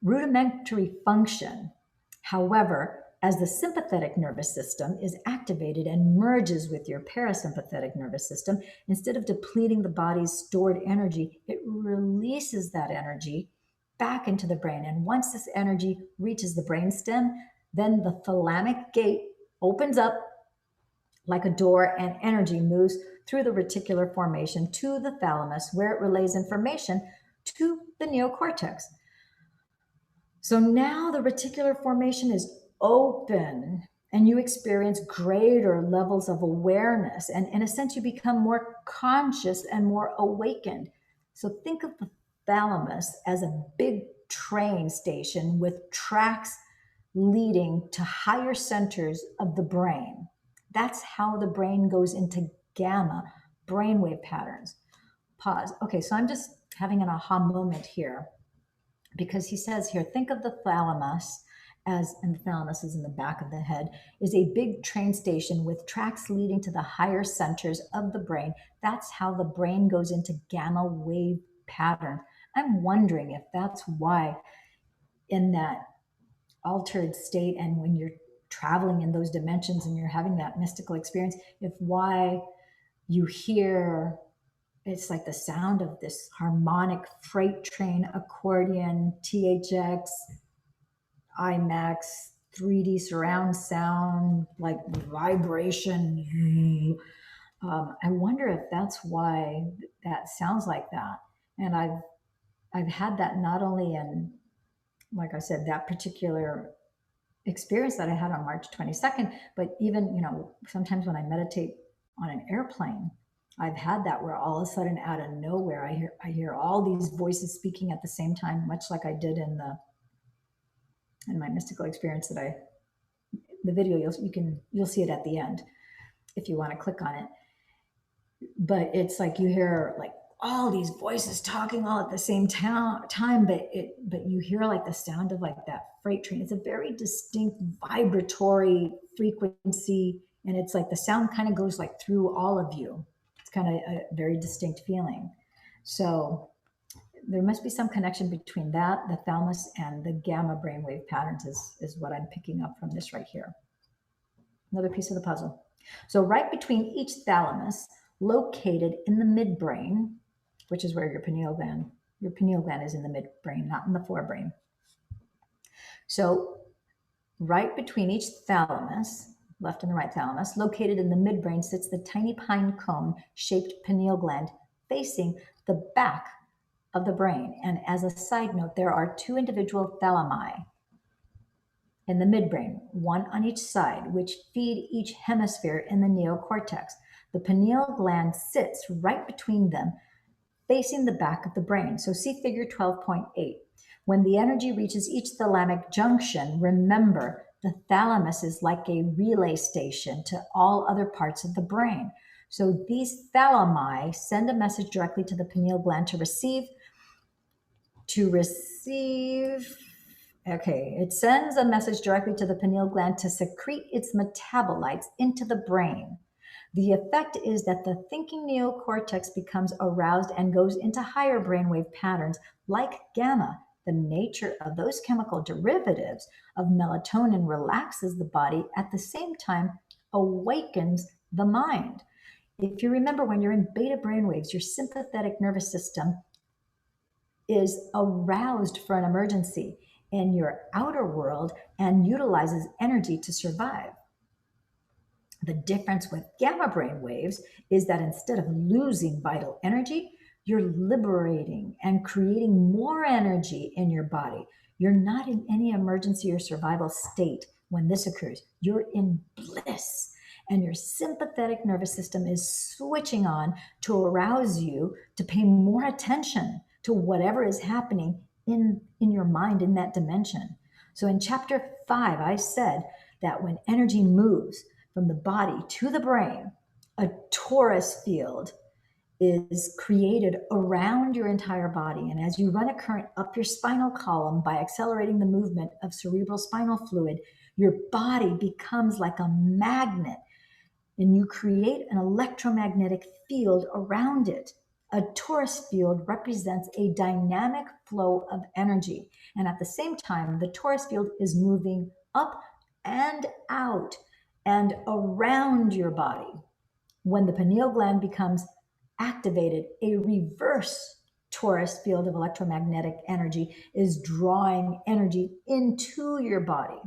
S1: rudimentary function. However, as the sympathetic nervous system is activated and merges with your parasympathetic nervous system, instead of depleting the body's stored energy, it releases that energy back into the brain. And once this energy reaches the brainstem, then the thalamic gate opens up like a door and energy moves through the reticular formation to the thalamus, where it relays information to the neocortex. So now the reticular formation is open and you experience greater levels of awareness. And in a sense, you become more conscious and more awakened. So think of the thalamus as a big train station with tracks leading to higher centers of the brain. That's how the brain goes into gamma brainwave patterns. Pause. Okay, so I'm just having an aha moment here, because he says here, think of the thalamus as, and the thalamus is in the back of the head, is a big train station with tracks leading to the higher centers of the brain. That's how the brain goes into gamma wave pattern. I'm wondering if that's why in that altered state, and when you're traveling in those dimensions and you're having that mystical experience, if why you hear, it's like the sound of this harmonic freight train, accordion, THX, IMAX, 3D surround sound, like vibration. I wonder if that's why that sounds like that. And I've had that not only in, like I said, that particular experience that I had on March 22nd, but even, sometimes when I meditate on an airplane, I've had that where all of a sudden out of nowhere, I hear all these voices speaking at the same time, much like I did in my mystical experience the video, you'll see it at the end if you want to click on it. But it's like you hear like all these voices talking all at the same time, but you hear like the sound of like that freight train. It's a very distinct vibratory frequency, and it's like the sound kind of goes like through all of you. It's kind of a very distinct feeling. So there must be some connection between that, the thalamus, and the gamma brainwave patterns is what I'm picking up from this right here. Another piece of the puzzle. So right between each thalamus, located in the midbrain, which is where your pineal gland is in the midbrain, not in the forebrain. So right between each thalamus, left and the right thalamus, located in the midbrain, sits the tiny pine cone-shaped pineal gland facing the back of the brain. And as a side note, there are two individual thalami in the midbrain, one on each side, which feed each hemisphere in the neocortex. The pineal gland sits right between them, facing the back of the brain. So see figure 12.8. When the energy reaches each thalamic junction, remember the thalamus is like a relay station to all other parts of the brain. So these thalami send a message directly to the pineal gland to receive Okay, it sends a message directly to the pineal gland to secrete its metabolites into the brain. The effect is that the thinking neocortex becomes aroused and goes into higher brainwave patterns like gamma. The nature of those chemical derivatives of melatonin relaxes the body at the same time awakens the mind. If you remember, when you're in beta brainwaves, your sympathetic nervous system is aroused for an emergency in your outer world and utilizes energy to survive. The difference with gamma brain waves is that instead of losing vital energy, you're liberating and creating more energy in your body. You're not in any emergency or survival state when this occurs. You're in bliss. And your sympathetic nervous system is switching on to arouse you to pay more attention to whatever is happening in your mind in that dimension. So in chapter 5, I said that when energy moves from the body to the brain, a torus field is created around your entire body. And as you run a current up your spinal column by accelerating the movement of cerebral spinal fluid, your body becomes like a magnet and you create an electromagnetic field around it. A torus field represents a dynamic flow of energy. And at the same time, the torus field is moving up and out and around your body. When the pineal gland becomes activated, a reverse torus field of electromagnetic energy is drawing energy into your body.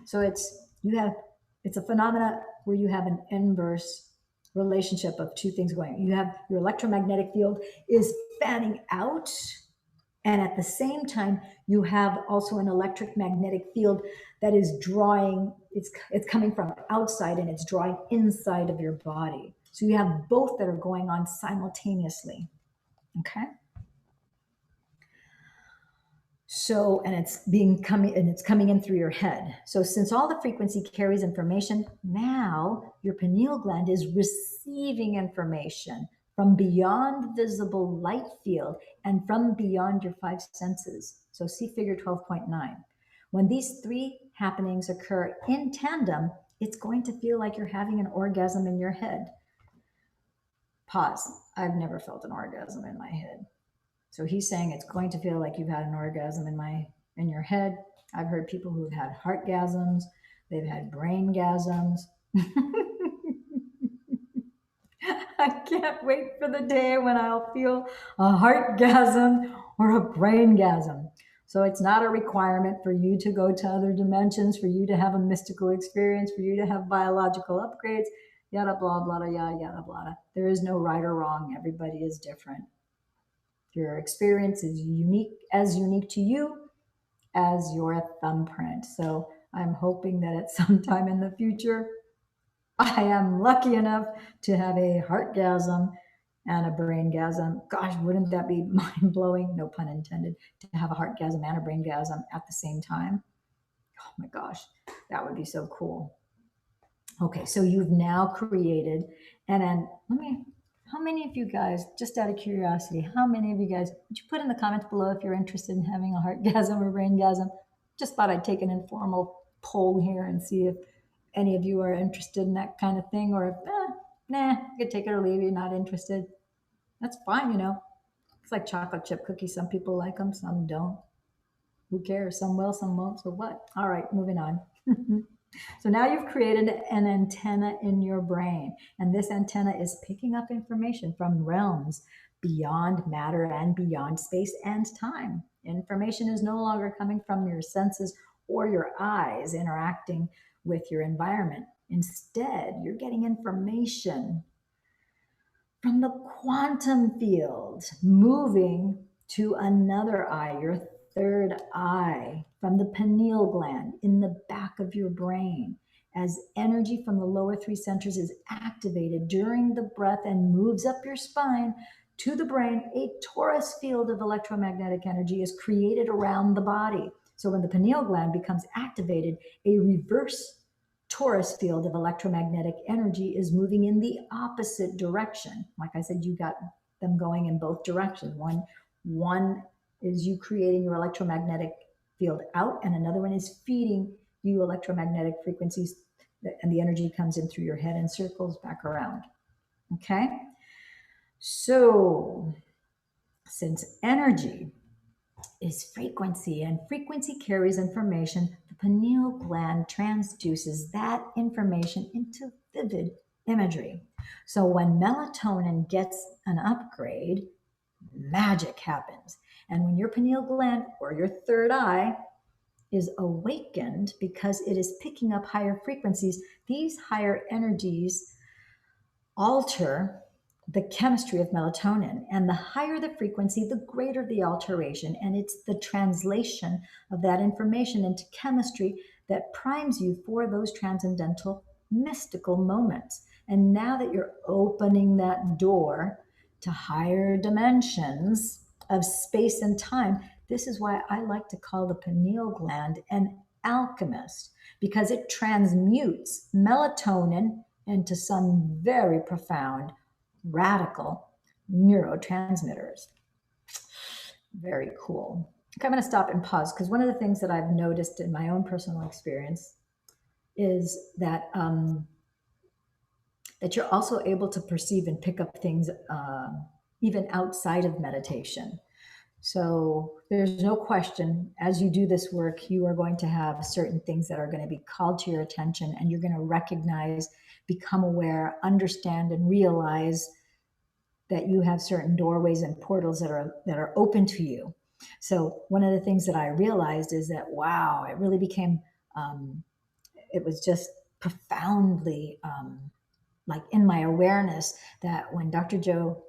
S1: So it's a phenomena where you have an inverse relationship of two things going on. You have your electromagnetic field is fanning out, and at the same time, you have also an electric magnetic field that is drawing, it's coming from outside and it's drawing inside of your body. So you have both that are going on simultaneously. Okay. So, and it's coming in through your head. So since all the frequency carries information, now your pineal gland is receiving information from beyond the visible light field and from beyond your five senses. So see figure 12.9. When these three happenings occur in tandem, it's going to feel like you're having an orgasm in your head. Pause. I've never felt an orgasm in my head. So he's saying it's going to feel like you've had an orgasm in your head. I've heard people who've had heartgasms, they've had braingasms. I can't wait for the day when I'll feel a heartgasm or a braingasm. So it's not a requirement for you to go to other dimensions, for you to have a mystical experience, for you to have biological upgrades, yada blah blah yada yada blah. There is no right or wrong. Everybody is different. Your experience is unique to you as your thumbprint. So I'm hoping that at some time in the future, I am lucky enough to have a heartgasm and a braingasm. Gosh, wouldn't that be mind-blowing? No pun intended, to have a heartgasm and a braingasm at the same time. Oh my gosh, that would be so cool. Okay, so you've now created, and then how many of you guys, just out of curiosity, how many of you guys, would you put in the comments below if you're interested in having a heartgasm or braingasm? Just thought I'd take an informal poll here and see if any of you are interested in that kind of thing, or if, nah, you could take it or leave it, you're not interested. That's fine, you know. It's like chocolate chip cookies. Some people like them, some don't. Who cares? Some will, some won't, so what? All right, moving on. So now you've created an antenna in your brain, and this antenna is picking up information from realms beyond matter and beyond space and time. Information is no longer coming from your senses or your eyes interacting with your environment. Instead, you're getting information from the quantum field moving to another eye, your third eye, from the pineal gland in the back of your brain. As energy from the lower three centers is activated during the breath and moves up your spine to the brain, a torus field of electromagnetic energy is created around the body. So when the pineal gland becomes activated, a reverse torus field of electromagnetic energy is moving in the opposite direction. Like I said, you got them going in both directions. One is you creating your electromagnetic field out, and another one is feeding you electromagnetic frequencies, and the energy comes in through your head and circles back around. Okay? So, since energy is frequency, and frequency carries information, the pineal gland transduces that information into vivid imagery. So when melatonin gets an upgrade, magic happens. And when your pineal gland or your third eye is awakened because it is picking up higher frequencies, these higher energies alter the chemistry of melatonin. And the higher the frequency, the greater the alteration. And it's the translation of that information into chemistry that primes you for those transcendental, mystical moments. And now that you're opening that door to higher dimensions of space and time, this is why I like to call the pineal gland an alchemist, because it transmutes melatonin into some very profound, radical neurotransmitters. Very cool. Okay, I'm going to stop and pause, because one of the things that I've noticed in my own personal experience is that that you're also able to perceive and pick up things even outside of meditation. So there's no question, as you do this work, you are going to have certain things that are going to be called to your attention, and you're going to recognize, become aware, understand, and realize that you have certain doorways and portals that are open to you. So one of the things that I realized is that, wow, it really became, it was just profoundly like in my awareness, that when Dr. Joe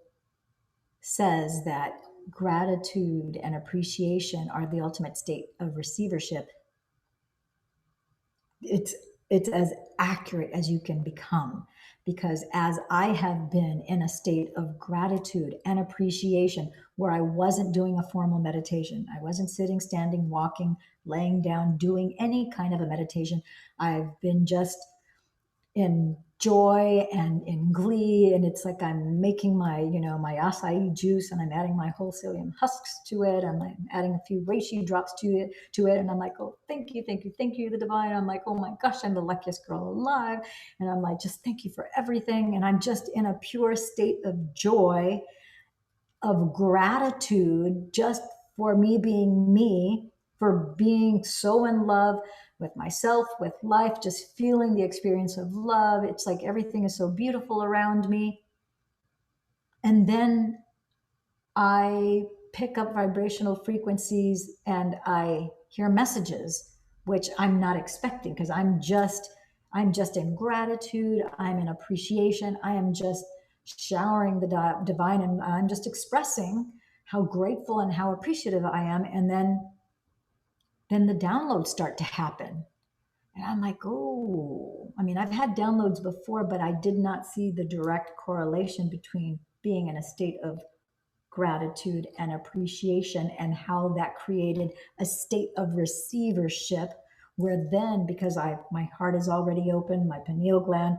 S1: says that gratitude and appreciation are the ultimate state of receivership, it's as accurate as you can become. Because as I have been in a state of gratitude and appreciation, where I wasn't doing a formal meditation, I wasn't sitting, standing, walking, laying down, doing any kind of a meditation, I've been just in joy and in glee, and it's like I'm making my my acai juice, and I'm adding my whole psyllium husks to it, and I'm adding a few reishi drops to it, and I'm like, oh, thank you, the divine. I'm like, oh my gosh, I'm the luckiest girl alive, and I'm like, just thank you for everything, and I'm just in a pure state of joy, of gratitude, just for me being me, for being so in love with myself, with life, just feeling the experience of love. It's like everything is so beautiful around me. And then I pick up vibrational frequencies and I hear messages, which I'm not expecting, because I'm just in gratitude. I'm in appreciation. I am just showering the divine, and I'm just expressing how grateful and how appreciative I am. And then the downloads start to happen. And I'm like, oh, I mean, I've had downloads before, but I did not see the direct correlation between being in a state of gratitude and appreciation, and how that created a state of receivership, where then, because my heart is already open, my pineal gland,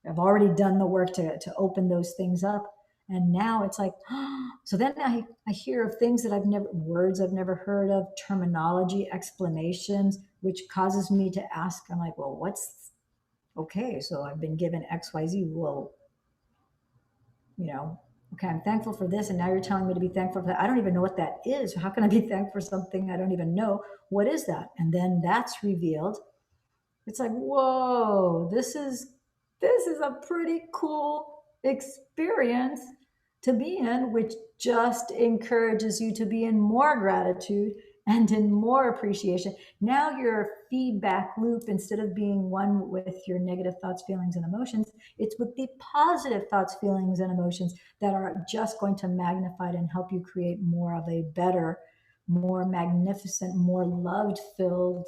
S1: I've already done the work to open those things up. And now it's like, so then I hear of things that words I've never heard of, terminology, explanations, which causes me to ask, I'm like, well, okay, so I've been given XYZ. Well, okay, I'm thankful for this, and now you're telling me to be thankful for that. I don't even know what that is. How can I be thankful for something I don't even know? What is that? And then that's revealed. It's like, whoa, this is a pretty cool experience to be in, which just encourages you to be in more gratitude and in more appreciation. Now your feedback loop, instead of being one with your negative thoughts, feelings, and emotions, it's with the positive thoughts, feelings, and emotions that are just going to magnify it and help you create more of a better, more magnificent, more love-filled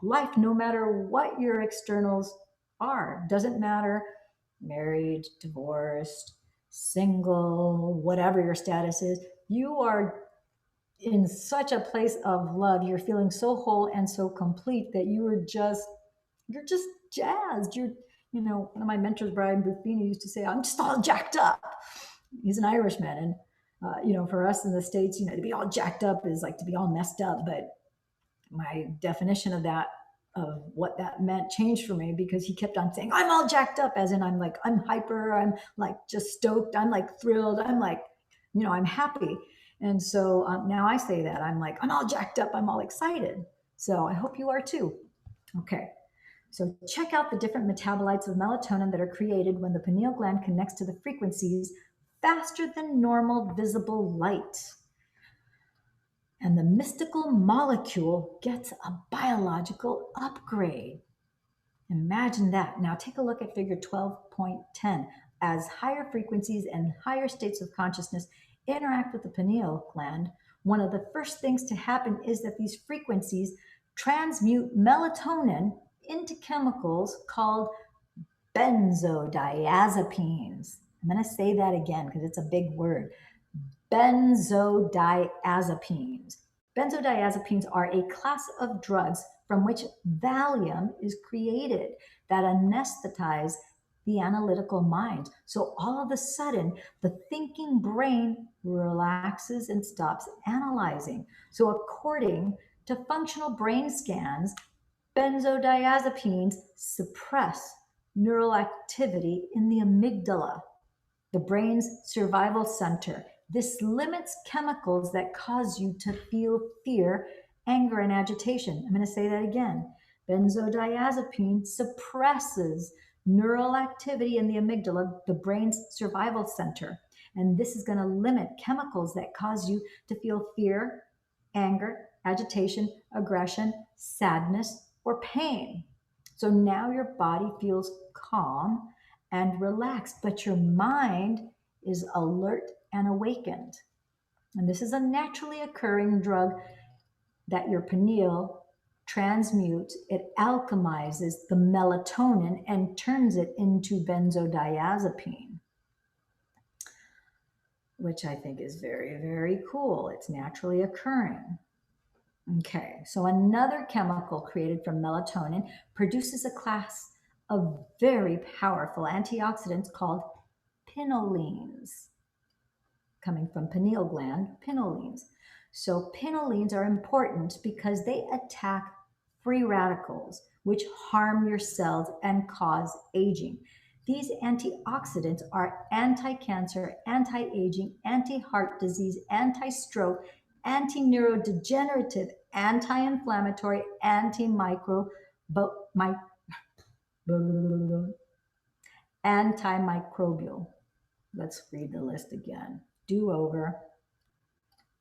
S1: life, no matter what your externals are. Doesn't matter, married, divorced, single, whatever your status is, you are in such a place of love. You're feeling so whole and so complete that you're just jazzed. One of my mentors, Brian Buffini, used to say, I'm just all jacked up. He's an Irishman. And, for us in the States, to be all jacked up is like to be all messed up. But my definition of that, of what that meant, changed for me, because he kept on saying, I'm all jacked up, as in I'm hyper, I'm like just stoked, I'm like thrilled, I'm like, I'm happy. And so now I say that I'm like, I'm all jacked up, I'm all excited. So I hope you are too. Okay. So check out the different metabolites of melatonin that are created when the pineal gland connects to the frequencies faster than normal visible light. And the mystical molecule gets a biological upgrade. Imagine that. Now take a look at figure 12.10. As higher frequencies and higher states of consciousness interact with the pineal gland, one of the first things to happen is that these frequencies transmute melatonin into chemicals called benzodiazepines. I'm going to say that again because it's a big word. Benzodiazepines. Benzodiazepines are a class of drugs from which Valium is created that anesthetize the analytical mind. So all of a sudden, the thinking brain relaxes and stops analyzing. So according to functional brain scans, benzodiazepines suppress neural activity in the amygdala, the brain's survival center. This limits chemicals that cause you to feel fear, anger, and agitation. I'm going to say that again. Benzodiazepine suppresses neural activity in the amygdala, the brain's survival center. And this is going to limit chemicals that cause you to feel fear, anger, agitation, aggression, sadness, or pain. So now your body feels calm and relaxed, but your mind is alert and awakened. And this is a naturally occurring drug that your pineal transmutes. It alchemizes the melatonin and turns it into benzodiazepine, which I think is very, very cool. It's naturally occurring. Okay, so another chemical created from melatonin produces a class of very powerful antioxidants called pinolines, coming from pineal gland, pinolines. So pinolines are important because they attack free radicals, which harm your cells and cause aging. These antioxidants are anti-cancer, anti-aging, anti-heart disease, anti-stroke, anti-neurodegenerative, anti-inflammatory, antimicrobial. Let's read the list again. Do over.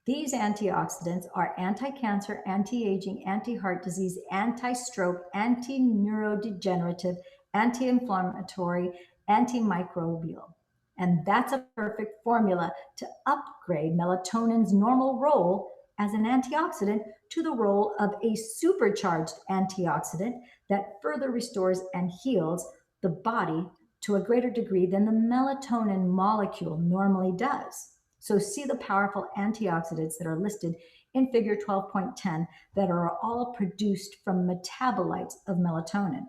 S1: These antioxidants are anti-cancer, anti-aging, anti-heart disease, anti-stroke, anti-neurodegenerative, anti-inflammatory, antimicrobial. And that's a perfect formula to upgrade melatonin's normal role as an antioxidant to the role of a supercharged antioxidant that further restores and heals the body to a greater degree than the melatonin molecule normally does. So see the powerful antioxidants that are listed in figure 12.10 that are all produced from metabolites of melatonin.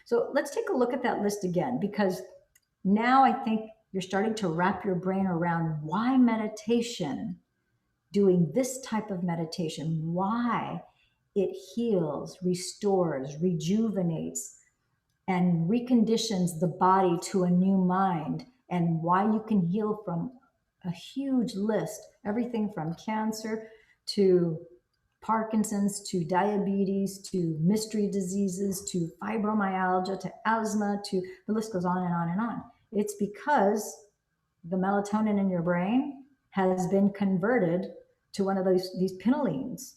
S1: So let's take a look at that list again, because now I think you're starting to wrap your brain around why meditation, doing this type of meditation, why it heals, restores, rejuvenates, and reconditions the body to a new mind, and why you can heal from a huge list, everything from cancer to Parkinson's to diabetes to mystery diseases to fibromyalgia to asthma, to the list goes on and on and on. It's because the melatonin in your brain has been converted to one of these pinolines.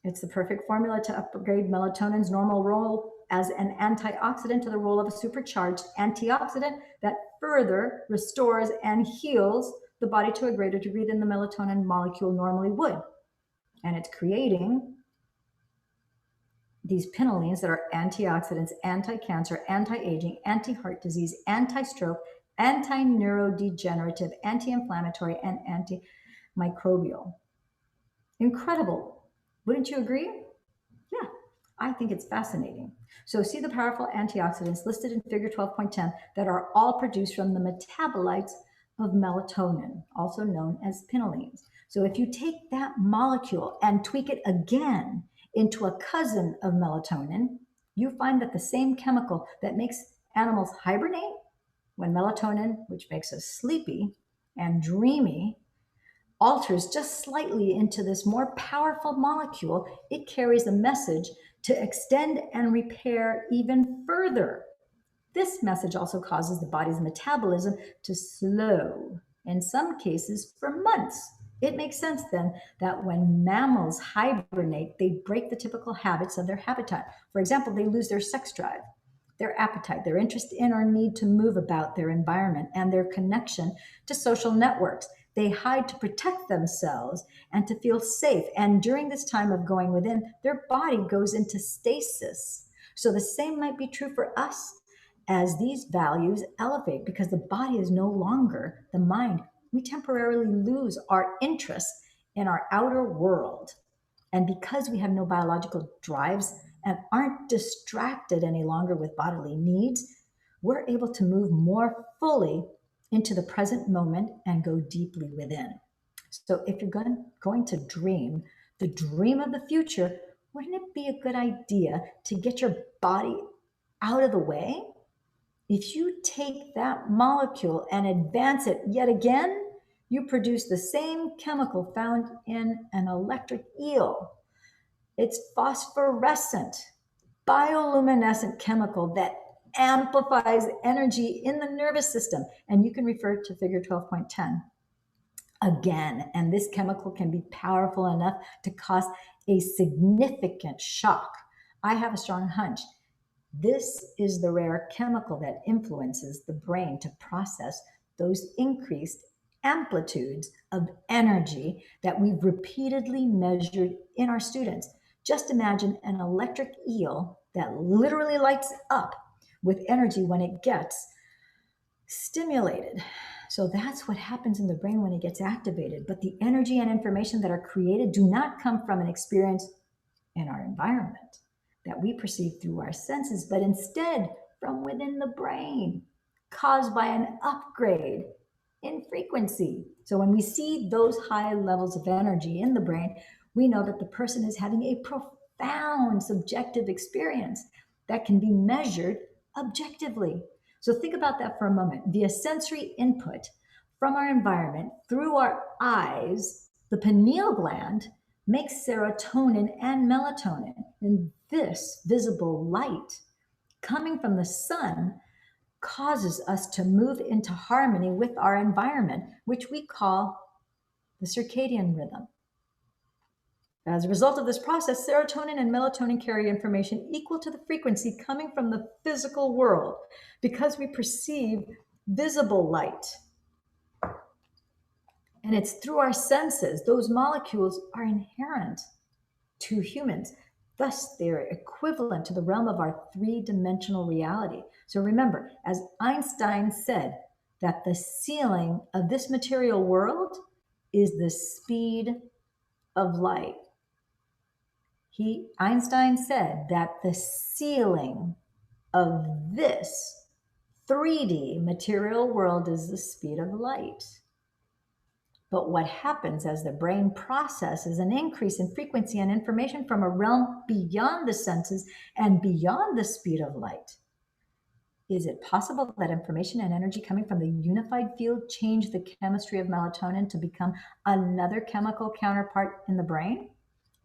S1: It's the perfect formula to upgrade melatonin's normal role as an antioxidant to the role of a supercharged antioxidant that further restores and heals the body to a greater degree than the melatonin molecule normally would. And it's creating these pinolines that are antioxidants, anti-cancer, anti-aging, anti-heart disease, anti-stroke, anti-neurodegenerative, anti-inflammatory, and antimicrobial. Incredible. Wouldn't you agree? Yeah, I think it's fascinating. So see the powerful antioxidants listed in figure 12.10 that are all produced from the metabolites of melatonin, also known as pinolines. So if you take that molecule and tweak it again into a cousin of melatonin, you find that the same chemical that makes animals hibernate when melatonin, which makes us sleepy and dreamy, alters just slightly into this more powerful molecule, it carries a message to extend and repair even further. This message also causes the body's metabolism to slow, in some cases for months. It makes sense then that when mammals hibernate, they break the typical habits of their habitat. For example, they lose their sex drive, their appetite, their interest in or need to move about their environment, and their connection to social networks. They hide to protect themselves and to feel safe. And during this time of going within, their body goes into stasis. So the same might be true for us as these values elevate, because the body is no longer the mind. We temporarily lose our interest in our outer world. And because we have no biological drives and aren't distracted any longer with bodily needs, we're able to move more fully into the present moment and go deeply within. So if you're going to dream the dream of the future, wouldn't it be a good idea to get your body out of the way? If you take that molecule and advance it yet again, you produce the same chemical found in an electric eel. It's phosphorescent, bioluminescent chemical that amplifies energy in the nervous system. And you can refer to figure 12.10 again. And this chemical can be powerful enough to cause a significant shock. I have a strong hunch this is the rare chemical that influences the brain to process those increased amplitudes of energy that we've repeatedly measured in our students. Just imagine an electric eel that literally lights up with energy when it gets stimulated. So that's what happens in the brain when it gets activated. But the energy and information that are created do not come from an experience in our environment that we perceive through our senses, but instead from within the brain, caused by an upgrade in frequency. So when we see those high levels of energy in the brain, we know that the person is having a profound subjective experience that can be measured objectively. So think about that for a moment. Via sensory input from our environment through our eyes, the pineal gland makes serotonin and melatonin. And this visible light coming from the sun causes us to move into harmony with our environment, which we call the circadian rhythm. As a result of this process, serotonin and melatonin carry information equal to the frequency coming from the physical world because we perceive visible light. And it's through our senses. Those molecules are inherent to humans. Thus, they are equivalent to the realm of our three-dimensional reality. So remember, as Einstein said, that the ceiling of this material world is the speed of light. Einstein said that the ceiling of this 3D material world is the speed of light. But what happens as the brain processes an increase in frequency and information from a realm beyond the senses and beyond the speed of light? Is it possible that information and energy coming from the unified field change the chemistry of melatonin to become another chemical counterpart in the brain?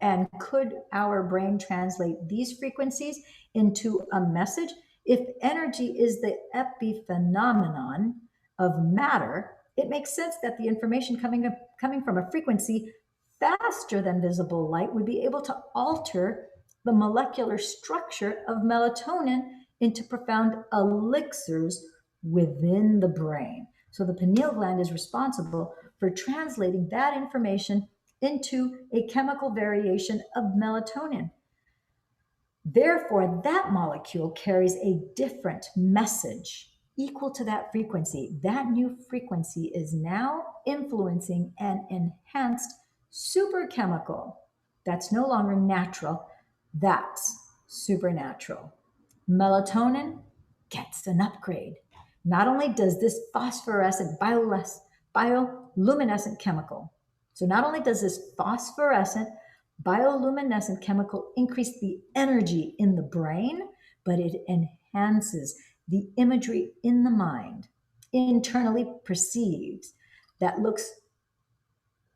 S1: And could our brain translate these frequencies into a message? If energy is the epiphenomenon of matter, it makes sense that the information coming from a frequency faster than visible light would be able to alter the molecular structure of melatonin into profound elixirs within the brain. So the pineal gland is responsible for translating that information into a chemical variation of melatonin. Therefore, that molecule carries a different message equal to that frequency. That new frequency is now influencing an enhanced superchemical that's no longer natural, that's supernatural. Melatonin gets an upgrade. Not only does this phosphorescent bioluminescent chemical So not only does this phosphorescent bioluminescent chemical increase the energy in the brain, but it enhances the imagery in the mind, internally perceives, that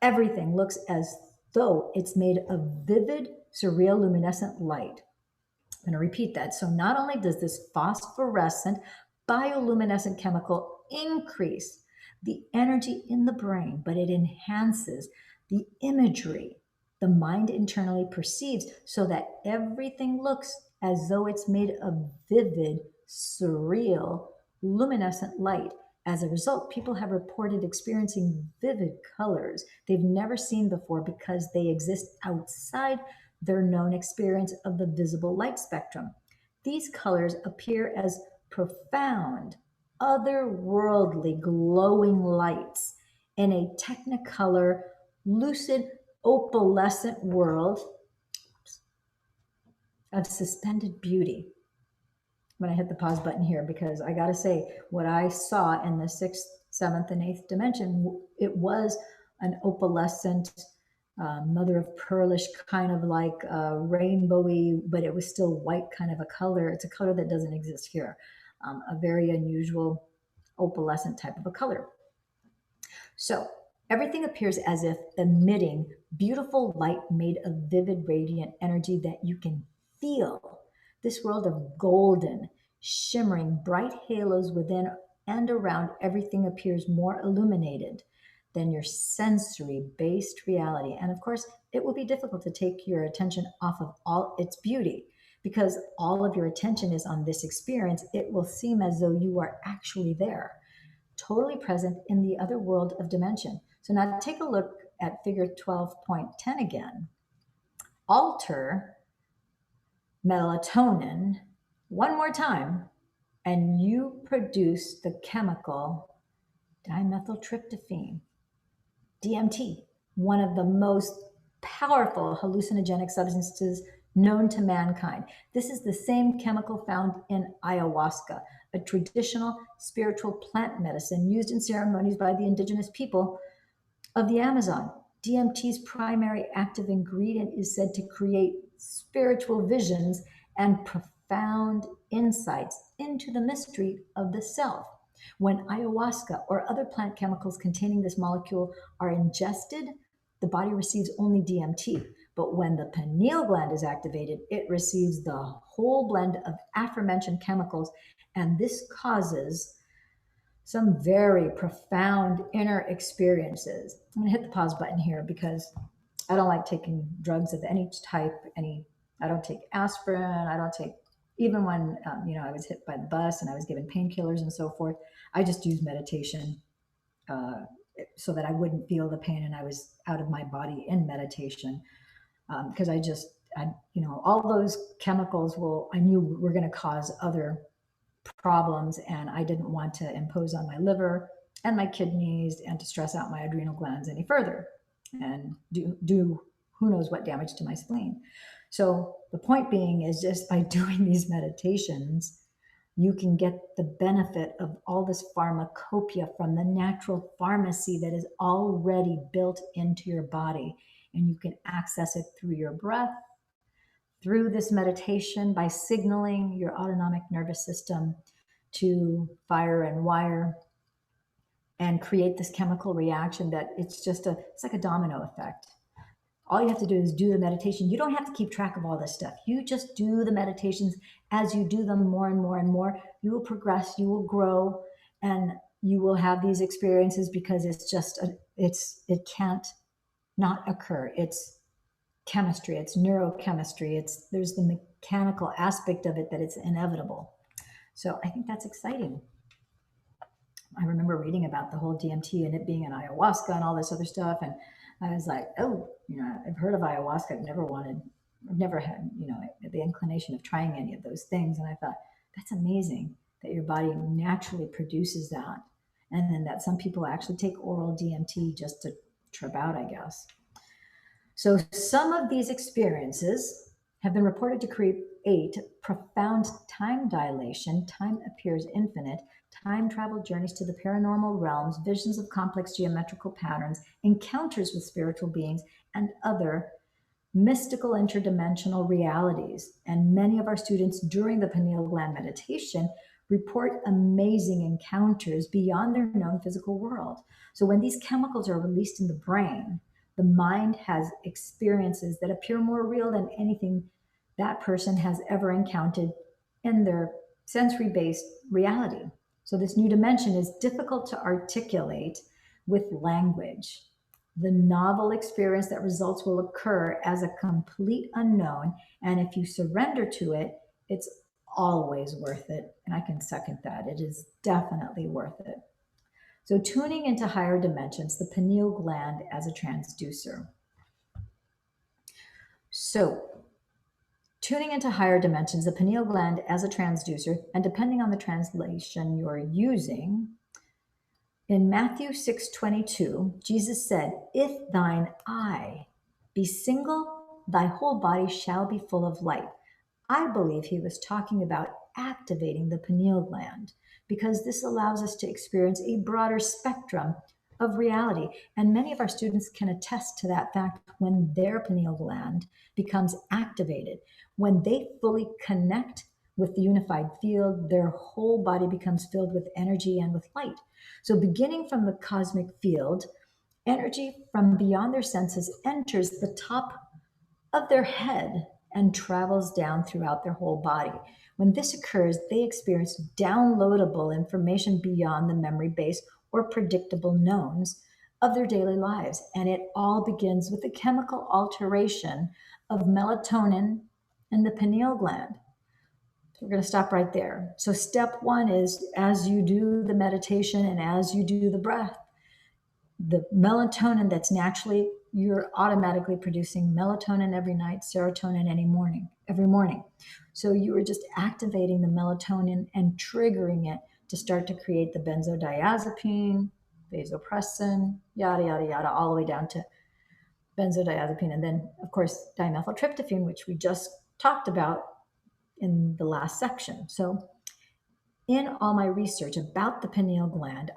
S1: everything looks as though it's made of vivid, surreal, luminescent light. I'm going to repeat that. So not only does this phosphorescent bioluminescent chemical increase the energy in the brain, but it enhances the imagery the mind internally perceives, so that everything looks as though it's made of vivid, surreal, luminescent light. As a result, people have reported experiencing vivid colors they've never seen before because they exist outside their known experience of the visible light spectrum. These colors appear as profound, otherworldly, glowing lights in a technicolor, lucid, opalescent world of suspended beauty. I'm going to hit the pause button here because I got to say, what I saw in the sixth, seventh, and eighth dimension, it was an opalescent, mother of pearlish, kind of like rainbowy, but it was still white kind of a color. It's a color that doesn't exist here. A very unusual opalescent type of a color. So everything appears as if emitting beautiful light made of vivid, radiant energy that you can feel. This world of golden, shimmering, bright halos within and around everything appears more illuminated than your sensory-based reality. And of course, it will be difficult to take your attention off of all its beauty, because all of your attention is on this experience. It will seem as though you are actually there, totally present in the other world of dimension. So now take a look at figure 12.10 again. Alter melatonin one more time, and you produce the chemical dimethyltryptamine, DMT, one of the most powerful hallucinogenic substances known to mankind. This is the same chemical found in ayahuasca, a traditional spiritual plant medicine used in ceremonies by the indigenous people of the Amazon. DMT's primary active ingredient is said to create spiritual visions and profound insights into the mystery of the self. When ayahuasca or other plant chemicals containing this molecule are ingested, the body receives only DMT. But when the pineal gland is activated, it receives the whole blend of aforementioned chemicals, and this causes some very profound inner experiences. I'm going to hit the pause button here because I don't like taking drugs of any type. I don't take aspirin. I don't take, even when I was hit by the bus and I was given painkillers and so forth. I just use meditation so that I wouldn't feel the pain, and I was out of my body in meditation because all those chemicals I knew were going to cause other problems, and I didn't want to impose on my liver and my kidneys and to stress out my adrenal glands any further and do who knows what damage to my spleen. So the point being is, just by doing these meditations, you can get the benefit of all this pharmacopoeia from the natural pharmacy that is already built into your body, and you can access it through your breath, through this meditation, by signaling your autonomic nervous system to fire and wire and create this chemical reaction that it's like a domino effect. All you have to do is do the meditation. You don't have to keep track of all this stuff. You just do the meditations. As you do them more and more and more, you will progress, you will grow, and you will have these experiences, because it can't not occur. It's chemistry, it's neurochemistry, there's the mechanical aspect of it that it's inevitable. So I think that's exciting. I remember reading about the whole DMT and it being an ayahuasca and all this other stuff, and I was like, oh, I've heard of ayahuasca. I've never had, the inclination of trying any of those things. And I thought, that's amazing that your body naturally produces that. And then that some people actually take oral DMT just to trip out, I guess. So some of these experiences have been reported to create profound time dilation. Time appears infinite. time travel journeys to the paranormal realms, visions of complex geometrical patterns, encounters with spiritual beings, and other mystical interdimensional realities. And many of our students during the pineal gland meditation report amazing encounters beyond their known physical world. So when these chemicals are released in the brain, the mind has experiences that appear more real than anything that person has ever encountered in their sensory based reality. So, this new dimension is difficult to articulate with language. The novel experience that results will occur as a complete unknown, and if you surrender to it, it's always worth it. And I can second that. It is definitely worth it. So, tuning into higher dimensions, the pineal gland as a transducer. So, tuning into higher dimensions, the pineal gland as a transducer, and depending on the translation you're using, in Matthew 6:22, Jesus said, "If thine eye be single, thy whole body shall be full of light." I believe he was talking about activating the pineal gland because this allows us to experience a broader spectrum of reality. And many of our students can attest to that fact when their pineal gland becomes activated. When they fully connect with the unified field, their whole body becomes filled with energy and with light. So, beginning from the cosmic field, energy from beyond their senses enters the top of their head and travels down throughout their whole body. When this occurs, they experience downloadable information beyond the memory base or predictable knowns of their daily lives. And it all begins with the chemical alteration of melatonin in the pineal gland. So we're going to stop right there. So, step one is as you do the meditation and as you do the breath, the melatonin that's naturally, you're automatically producing melatonin every night, serotonin every morning. So you are just activating the melatonin and triggering it to start to create the benzodiazepine, vasopressin, yada, yada, yada, all the way down to benzodiazepine. And then, of course, dimethyltryptophan, which we just talked about in the last section. So in all my research about the pineal gland,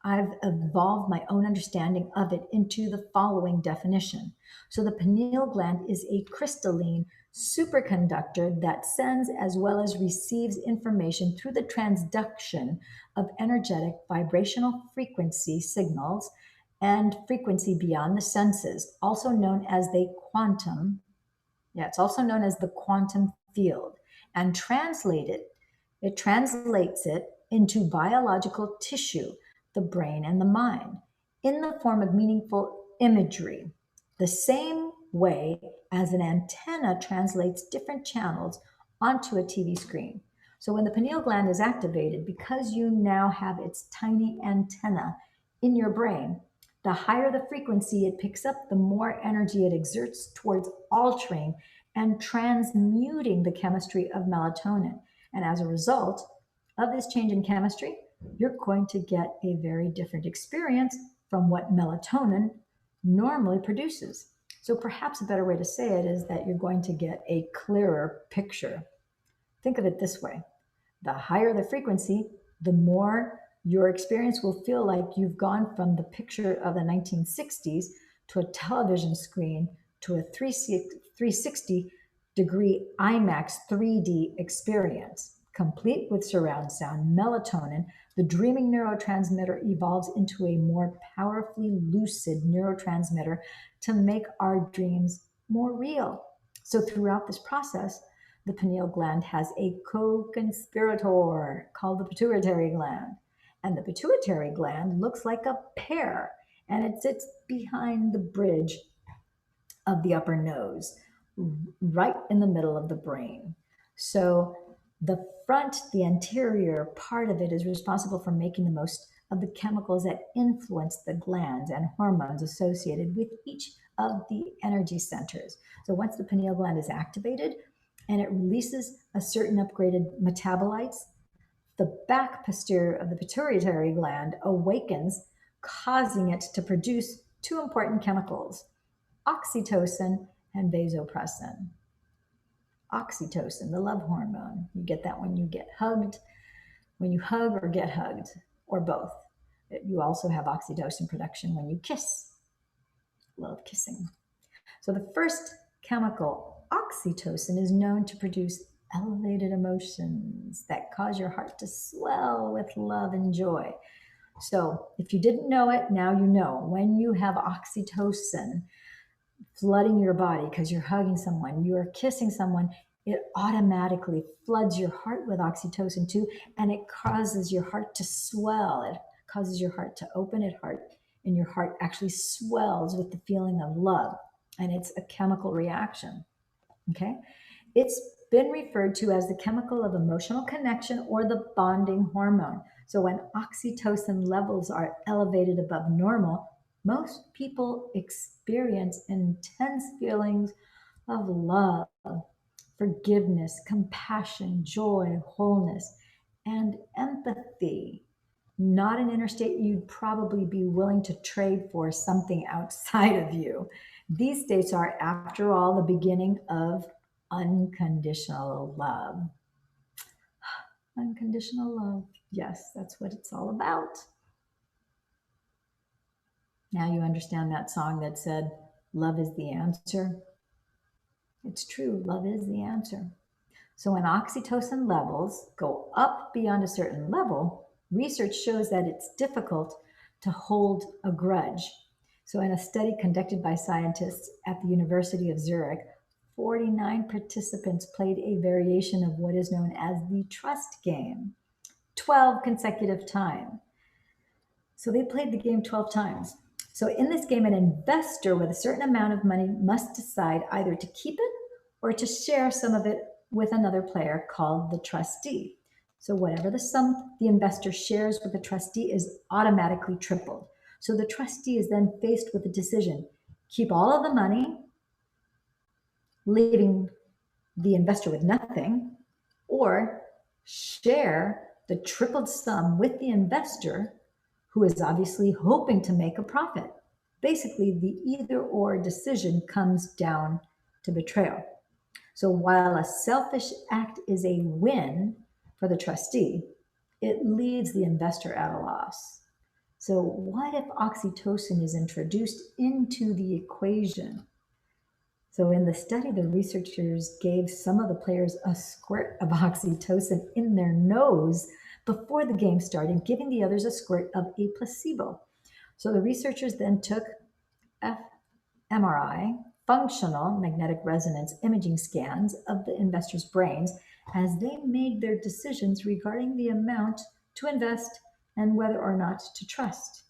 S1: I've evolved my own understanding of it into the following definition. So the pineal gland is a crystalline superconductor that sends as well as receives information through the transduction of energetic vibrational frequency signals and frequency beyond the senses, also known as the quantum. Yeah, it's also known as the quantum field, and it translates it into biological tissue, the brain and the mind, in the form of meaningful imagery, the same way as an antenna translates different channels onto a TV screen. So when the pineal gland is activated, because you now have its tiny antenna in your brain, the higher the frequency it picks up, the more energy it exerts towards altering and transmuting the chemistry of melatonin. And as a result of this change in chemistry, you're going to get a very different experience from what melatonin normally produces. So perhaps a better way to say it is that you're going to get a clearer picture. Think of it this way. The higher the frequency, the more your experience will feel like you've gone from the picture of the 1960s to a television screen to a 360-degree IMAX 3D experience, complete with surround sound. Melatonin, the dreaming neurotransmitter, evolves into a more powerfully lucid neurotransmitter to make our dreams more real. So throughout this process, the pineal gland has a co-conspirator called the pituitary gland. And the pituitary gland looks like a pear, and it sits behind the bridge of the upper nose, right in the middle of the brain. So the anterior part of it is responsible for making the most of the chemicals that influence the glands and hormones associated with each of the energy centers. So once the pineal gland is activated and it releases a certain upgraded metabolites, the back posterior of the pituitary gland awakens, causing it to produce two important chemicals, oxytocin and vasopressin. Oxytocin, the love hormone. You get that when you get hugged. when you hug or get hugged, or both. You also have oxytocin production when you kiss. Love kissing. So the first chemical, oxytocin, is known to produce elevated emotions that cause your heart to swell with love and joy. So if you didn't know it, now you know. When you have oxytocin flooding your body because you're hugging someone, you are kissing someone, it automatically floods your heart with oxytocin too, and it causes your heart to swell. It causes your heart to open its heart, and your heart actually swells with the feeling of love. And it's a chemical reaction. Okay? It's been referred to as the chemical of emotional connection or the bonding hormone. So when oxytocin levels are elevated above normal, most people experience intense feelings of love, forgiveness, compassion, joy, wholeness, and empathy. Not an inner state you'd probably be willing to trade for something outside of you. These states are, after all, the beginning of unconditional love. Unconditional love. Yes, that's what it's all about. Now you understand that song that said, love is the answer. It's true, love is the answer. So when oxytocin levels go up beyond a certain level, research shows that it's difficult to hold a grudge. So in a study conducted by scientists at the University of Zurich, 49 participants played a variation of what is known as the trust game, 12 consecutive times. So they played the game 12 times. So in this game, an investor with a certain amount of money must decide either to keep it or to share some of it with another player called the trustee. So whatever the sum the investor shares with the trustee is automatically tripled. So the trustee is then faced with a decision: keep all of the money, leaving the investor with nothing, or share the tripled sum with the investor, who is obviously hoping to make a profit. Basically, the either or decision comes down to betrayal. So while a selfish act is a win for the trustee, it leaves the investor at a loss. So what if oxytocin is introduced into the equation? So in the study, the researchers gave some of the players a squirt of oxytocin in their nose before the game started, giving the others a squirt of a placebo. So the researchers then took fMRI, functional magnetic resonance imaging scans of the investors' brains as they made their decisions regarding the amount to invest and whether or not to trust.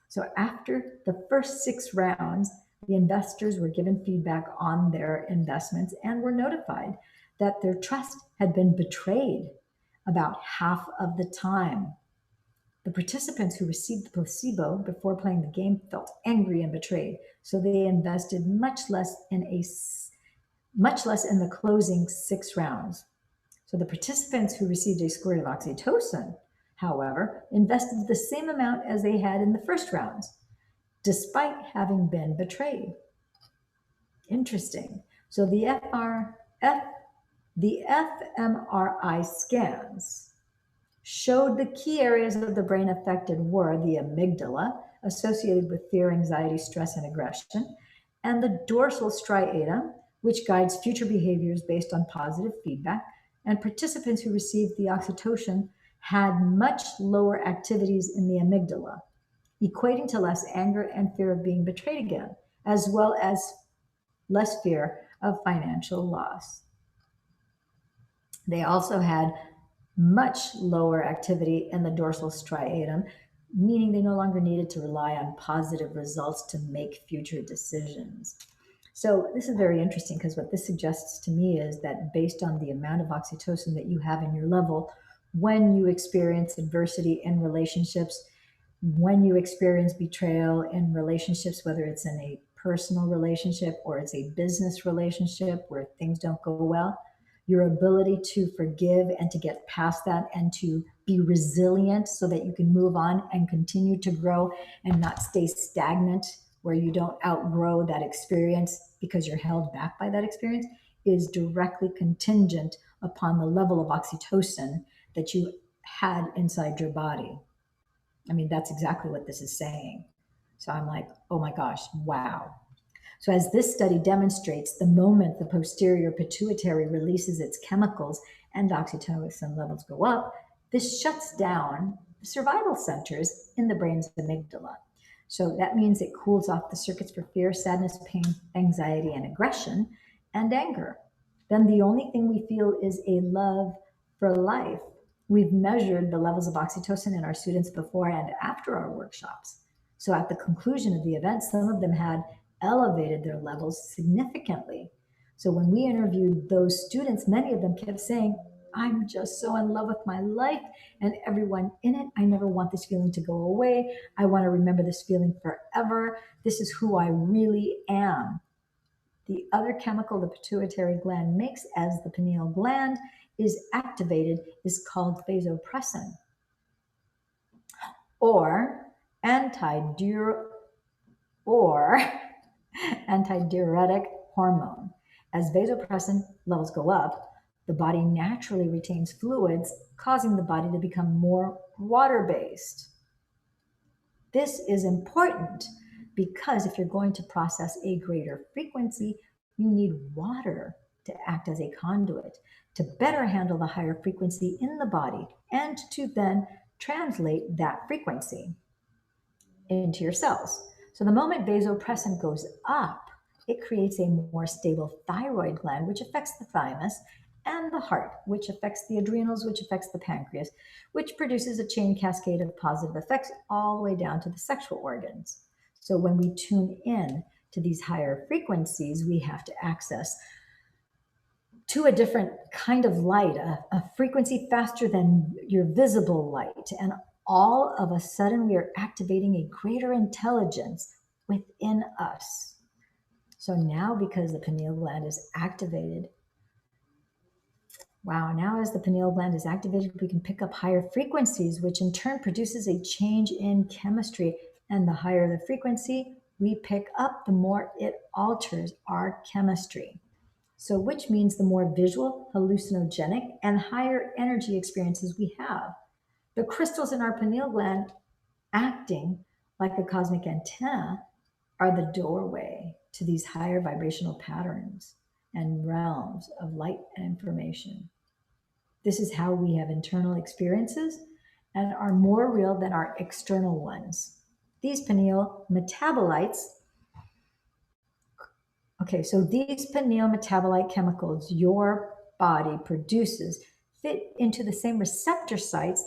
S1: So after the first 6 rounds, the investors were given feedback on their investments and were notified that their trust had been betrayed about half of the time. The participants who received the placebo before playing the game felt angry and betrayed, so they invested much less in the closing 6 rounds. So the participants who received a squirt of oxytocin, however, invested the same amount as they had in the first rounds, despite having been betrayed. Interesting. So the fMRI scans showed the key areas of the brain affected were the amygdala, associated with fear, anxiety, stress, and aggression, and the dorsal striatum, which guides future behaviors based on positive feedback. And participants who received the oxytocin had much lower activities in the amygdala, equating to less anger and fear of being betrayed again, as well as less fear of financial loss. They also had much lower activity in the dorsal striatum, meaning they no longer needed to rely on positive results to make future decisions. So this is very interesting, because what this suggests to me is that based on the amount of oxytocin that you have in your level, when you experience adversity in relationships, when you experience betrayal in relationships, whether it's in a personal relationship or it's a business relationship where things don't go well, your ability to forgive and to get past that and to be resilient so that you can move on and continue to grow and not stay stagnant where you don't outgrow that experience because you're held back by that experience, is directly contingent upon the level of oxytocin that you had inside your body. I mean, that's exactly what this is saying. So I'm like, oh my gosh, wow. So as this study demonstrates, the moment the posterior pituitary releases its chemicals and oxytocin levels go up, this shuts down the survival centers in the brain's amygdala. So that means it cools off the circuits for fear, sadness, pain, anxiety, and aggression, and anger. Then the only thing we feel is a love for life. We've measured the levels of oxytocin in our students before and after our workshops. So at the conclusion of the event, some of them had elevated their levels significantly. So when we interviewed those students, many of them kept saying, I'm just so in love with my life and everyone in it. I never want this feeling to go away. I want to remember this feeling forever. This is who I really am. The other chemical the pituitary gland makes as the pineal gland is activated is called vasopressin, or antidiuretic hormone. As vasopressin levels go up, the body naturally retains fluids, causing the body to become more water-based. This is important because if you're going to process a greater frequency, you need water to act as a conduit to better handle the higher frequency in the body and to then translate that frequency into your cells. So the moment vasopressin goes up, it creates a more stable thyroid gland, which affects the thymus, and the heart, which affects the adrenals, which affects the pancreas, which produces a chain cascade of positive effects all the way down to the sexual organs. So when we tune in to these higher frequencies, we have to access to a different kind of light, a frequency faster than your visible light. And all of a sudden, we are activating a greater intelligence within us. So now, because the pineal gland is activated, now as the pineal gland is activated, we can pick up higher frequencies, which in turn produces a change in chemistry. And the higher the frequency we pick up, the more it alters our chemistry. So which means the more visual, hallucinogenic, and higher energy experiences we have. The crystals in our pineal gland acting like a cosmic antenna are the doorway to these higher vibrational patterns and realms of light and information. This is how we have internal experiences and are more real than our external ones. These pineal metabolites, so these pineal metabolite chemicals your body produces fit into the same receptor sites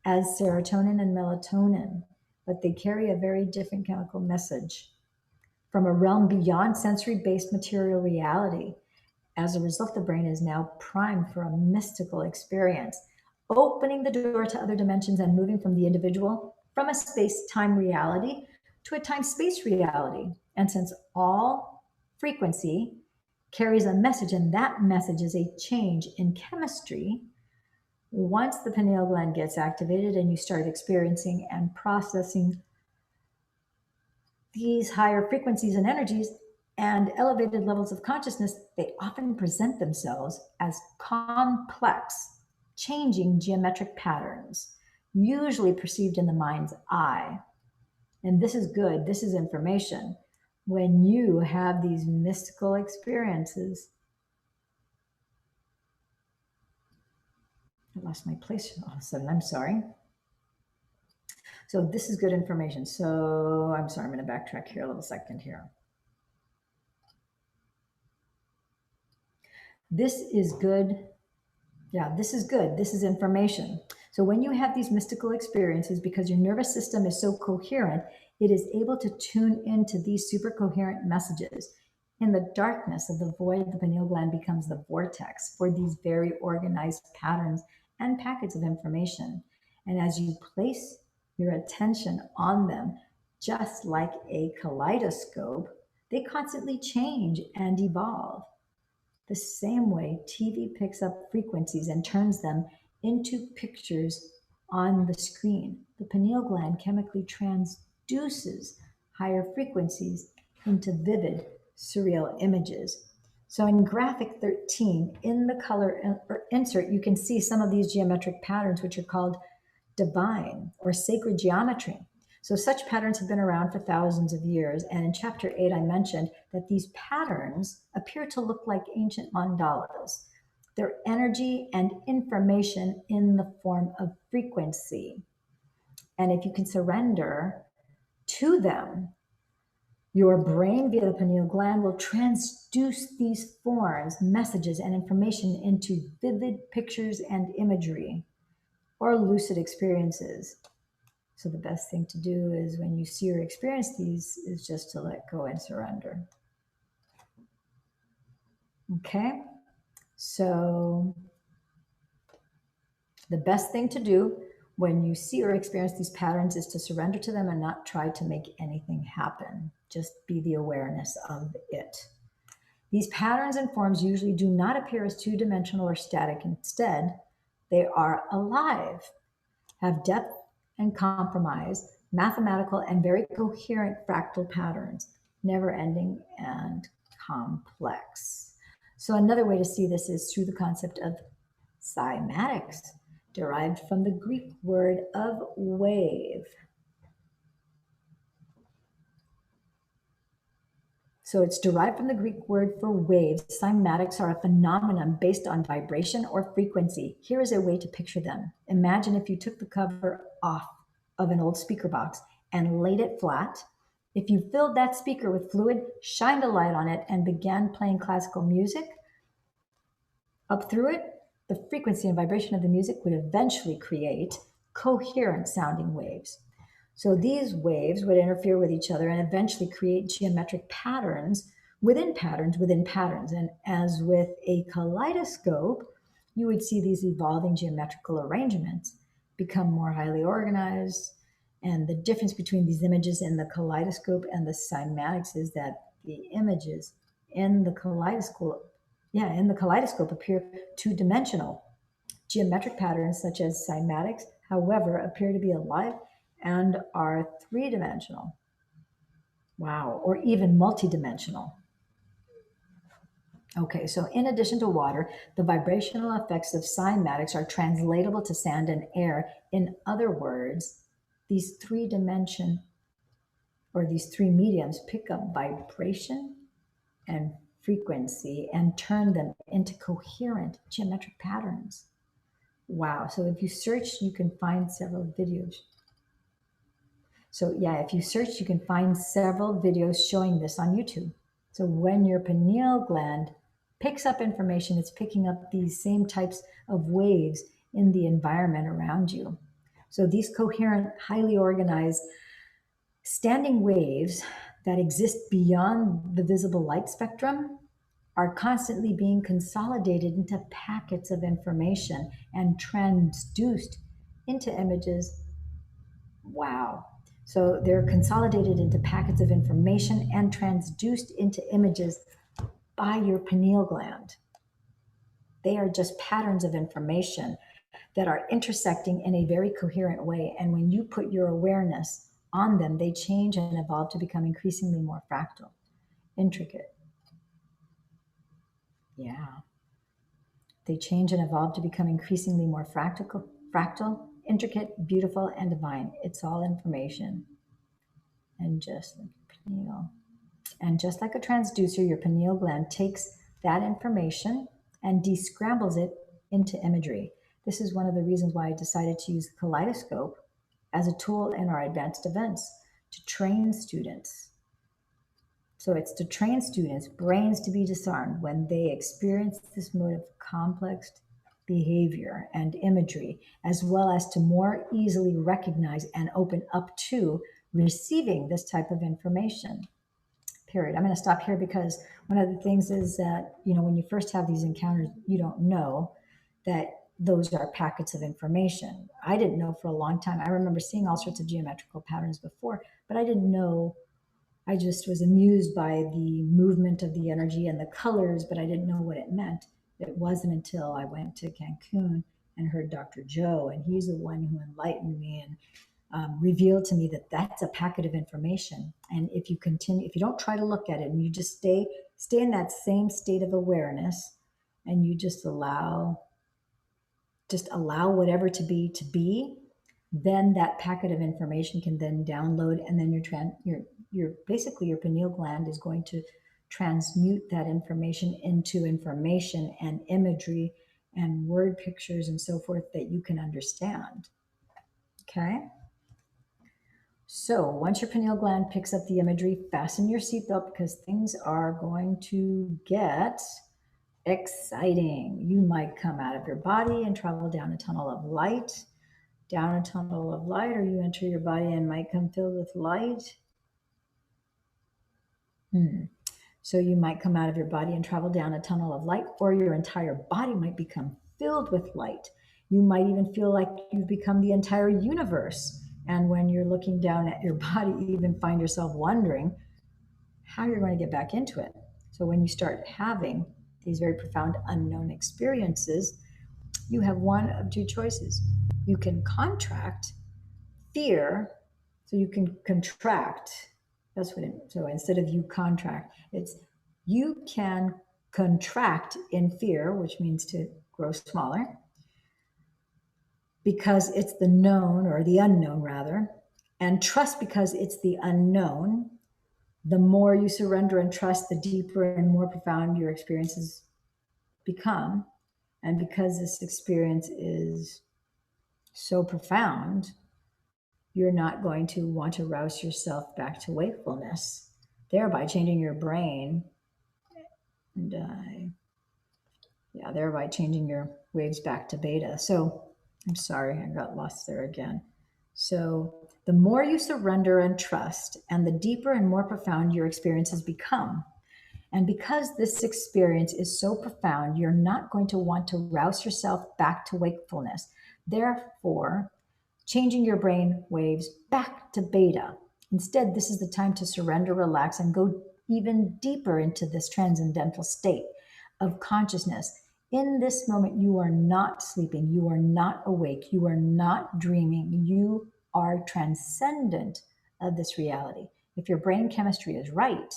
S1: as serotonin and melatonin, but they carry a very different chemical message from a realm beyond sensory-based material reality. As a result, the brain is now primed for a mystical experience, opening the door to other dimensions and moving from the individual from a space-time reality to a time-space reality. And since all frequency carries a message, and that message is a change in chemistry, once the pineal gland gets activated and you start experiencing and processing these higher frequencies and energies and elevated levels of consciousness, they often present themselves as complex, changing geometric patterns, usually perceived in the mind's eye. And this is good, this is information. When you have these mystical experiences, I lost my place all of a sudden, I'm sorry. So this is good information. So I'm sorry, I'm going to backtrack here a little second here. This is good. Yeah, this is good. This is information. So when you have these mystical experiences, because your nervous system is so coherent, it is able to tune into these super coherent messages. In the darkness of the void, the pineal gland becomes the vortex for these very organized patterns and packets of information. And as you place your attention on them, just like a kaleidoscope, they constantly change and evolve. The same way TV picks up frequencies and turns them into pictures on the screen, the pineal gland chemically transduces higher frequencies into vivid, surreal images. So in graphic 13, in the color insert, you can see some of these geometric patterns, which are called divine or sacred geometry. So such patterns have been around for thousands of years. And in chapter 8, I mentioned that these patterns appear to look like ancient mandalas. They're energy and information in the form of frequency. And if you can surrender to them, your brain via the pineal gland will transduce these forms, messages, and information into vivid pictures and imagery or lucid experiences. So the best thing to do is when you see or experience these is just to let go and surrender. Okay, so the best thing to do when you see or experience these patterns is to surrender to them and not try to make anything happen. Just be the awareness of it. These patterns and forms usually do not appear as two-dimensional or static. Instead, they are alive, have depth and compromise, mathematical and very coherent fractal patterns, never-ending and complex. So another way to see this is through the concept of cymatics, derived from the Greek word of wave. So it's derived from the Greek word for waves. Cymatics are a phenomenon based on vibration or frequency. Here is a way to picture them. Imagine if you took the cover off of an old speaker box and laid it flat. If you filled that speaker with fluid, shined a light on it, and began playing classical music, up through it, the frequency and vibration of the music would eventually create coherent sounding waves. So these waves would interfere with each other and eventually create geometric patterns within patterns within patterns. And as with a kaleidoscope, you would see these evolving geometrical arrangements become more highly organized. And the difference between these images in the kaleidoscope and the cymatics is that the images in the kaleidoscope appear two-dimensional. Geometric patterns such as cymatics, however, appear to be alive and are three-dimensional. Wow, or even multidimensional. Okay, so in addition to water, the vibrational effects of cymatics are translatable to sand and air. In other words, these three mediums pick up vibration and frequency and turn them into coherent geometric patterns. Wow, so if you search, you can find several videos. So yeah, if you search, you can find several videos showing this on YouTube. So when your pineal gland picks up information, it's picking up these same types of waves in the environment around you. So these coherent, highly organized, standing waves that exist beyond the visible light spectrum are constantly being consolidated into packets of information and transduced into images. Wow. So they're consolidated into packets of information and transduced into images by your pineal gland. They are just patterns of information that are intersecting in a very coherent way. And when you put your awareness on them, they change and evolve to become increasingly more fractal, intricate. Yeah. They change and evolve to become increasingly more fractal, intricate, beautiful, and divine. It's all information. And just like a transducer, your pineal gland takes that information and descrambles it into imagery. This is one of the reasons why I decided to use the kaleidoscope as a tool in our advanced events to train students. So it's to train students' brains to be disarmed when they experience this mode of complex behavior and imagery, as well as to more easily recognize and open up to receiving this type of information. Period. I'm going to stop here because one of the things is that, when you first have these encounters, you don't know that those are packets of information. I didn't know for a long time. I remember seeing all sorts of geometrical patterns before, but I didn't know. I just was amused by the movement of the energy and the colors, but I didn't know what it meant. It wasn't until I went to Cancun and heard Dr. Joe, and he's the one who enlightened me and revealed to me that that's a packet of information. And if you don't try to look at it and you just stay stay in that same state of awareness, and you just allow whatever to be, then that packet of information can then download, and then your basically your pineal gland is going to transmute that information into information and imagery and word pictures and so forth that you can understand. Okay? So once your pineal gland picks up the imagery, fasten your seatbelt because things are going to get exciting. You might come out of your body and travel down a tunnel of light, or you enter your body and might come filled with light. So you might come out of your body and travel down a tunnel of light, or your entire body might become filled with light. You might even feel like you've become the entire universe. And when you're looking down at your body, you even find yourself wondering how you're going to get back into it. So when you start having these very profound unknown experiences, you have one of two choices. You can contract fear, so you can contract. So instead of you contract, it's you can contract in fear, which means to grow smaller, because it's the known, or the unknown rather, and trust because it's the unknown. The more you surrender and trust, the deeper and more profound your experiences become. And because this experience is so profound, you're not going to want to rouse yourself back to wakefulness, thereby changing your brain and thereby changing your waves back to beta. So I'm sorry, I got lost there again. So the more you surrender and trust, and the deeper and more profound your experiences become. And because this experience is so profound, you're not going to want to rouse yourself back to wakefulness. Therefore, changing your brain waves back to beta. Instead, this is the time to surrender, relax, and go even deeper into this transcendental state of consciousness. In this moment, you are not sleeping, you are not awake, you are not dreaming, you are transcendent of this reality. If your brain chemistry is right,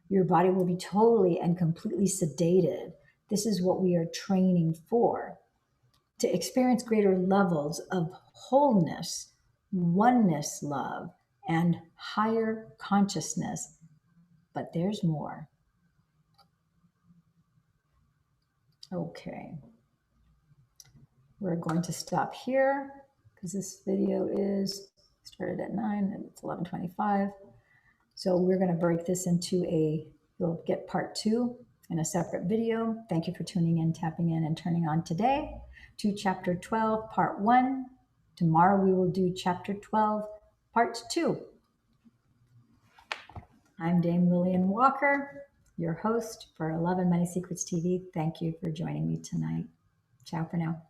S1: your body will be totally and completely sedated. This is what we are training for, to experience greater levels of wholeness, oneness, love, and higher consciousness. But there's more. Okay. We're going to stop here because this video is started at 9 and it's 11:25. So we're going to break this into you'll get part 2 in a separate video. Thank you for tuning in, tapping in, and turning on today to Chapter 12, Part 1. Tomorrow we will do Chapter 12, Part 2. I'm Dame Lillian Walker, your host for Love and Money Secrets TV. Thank you for joining me tonight. Ciao for now.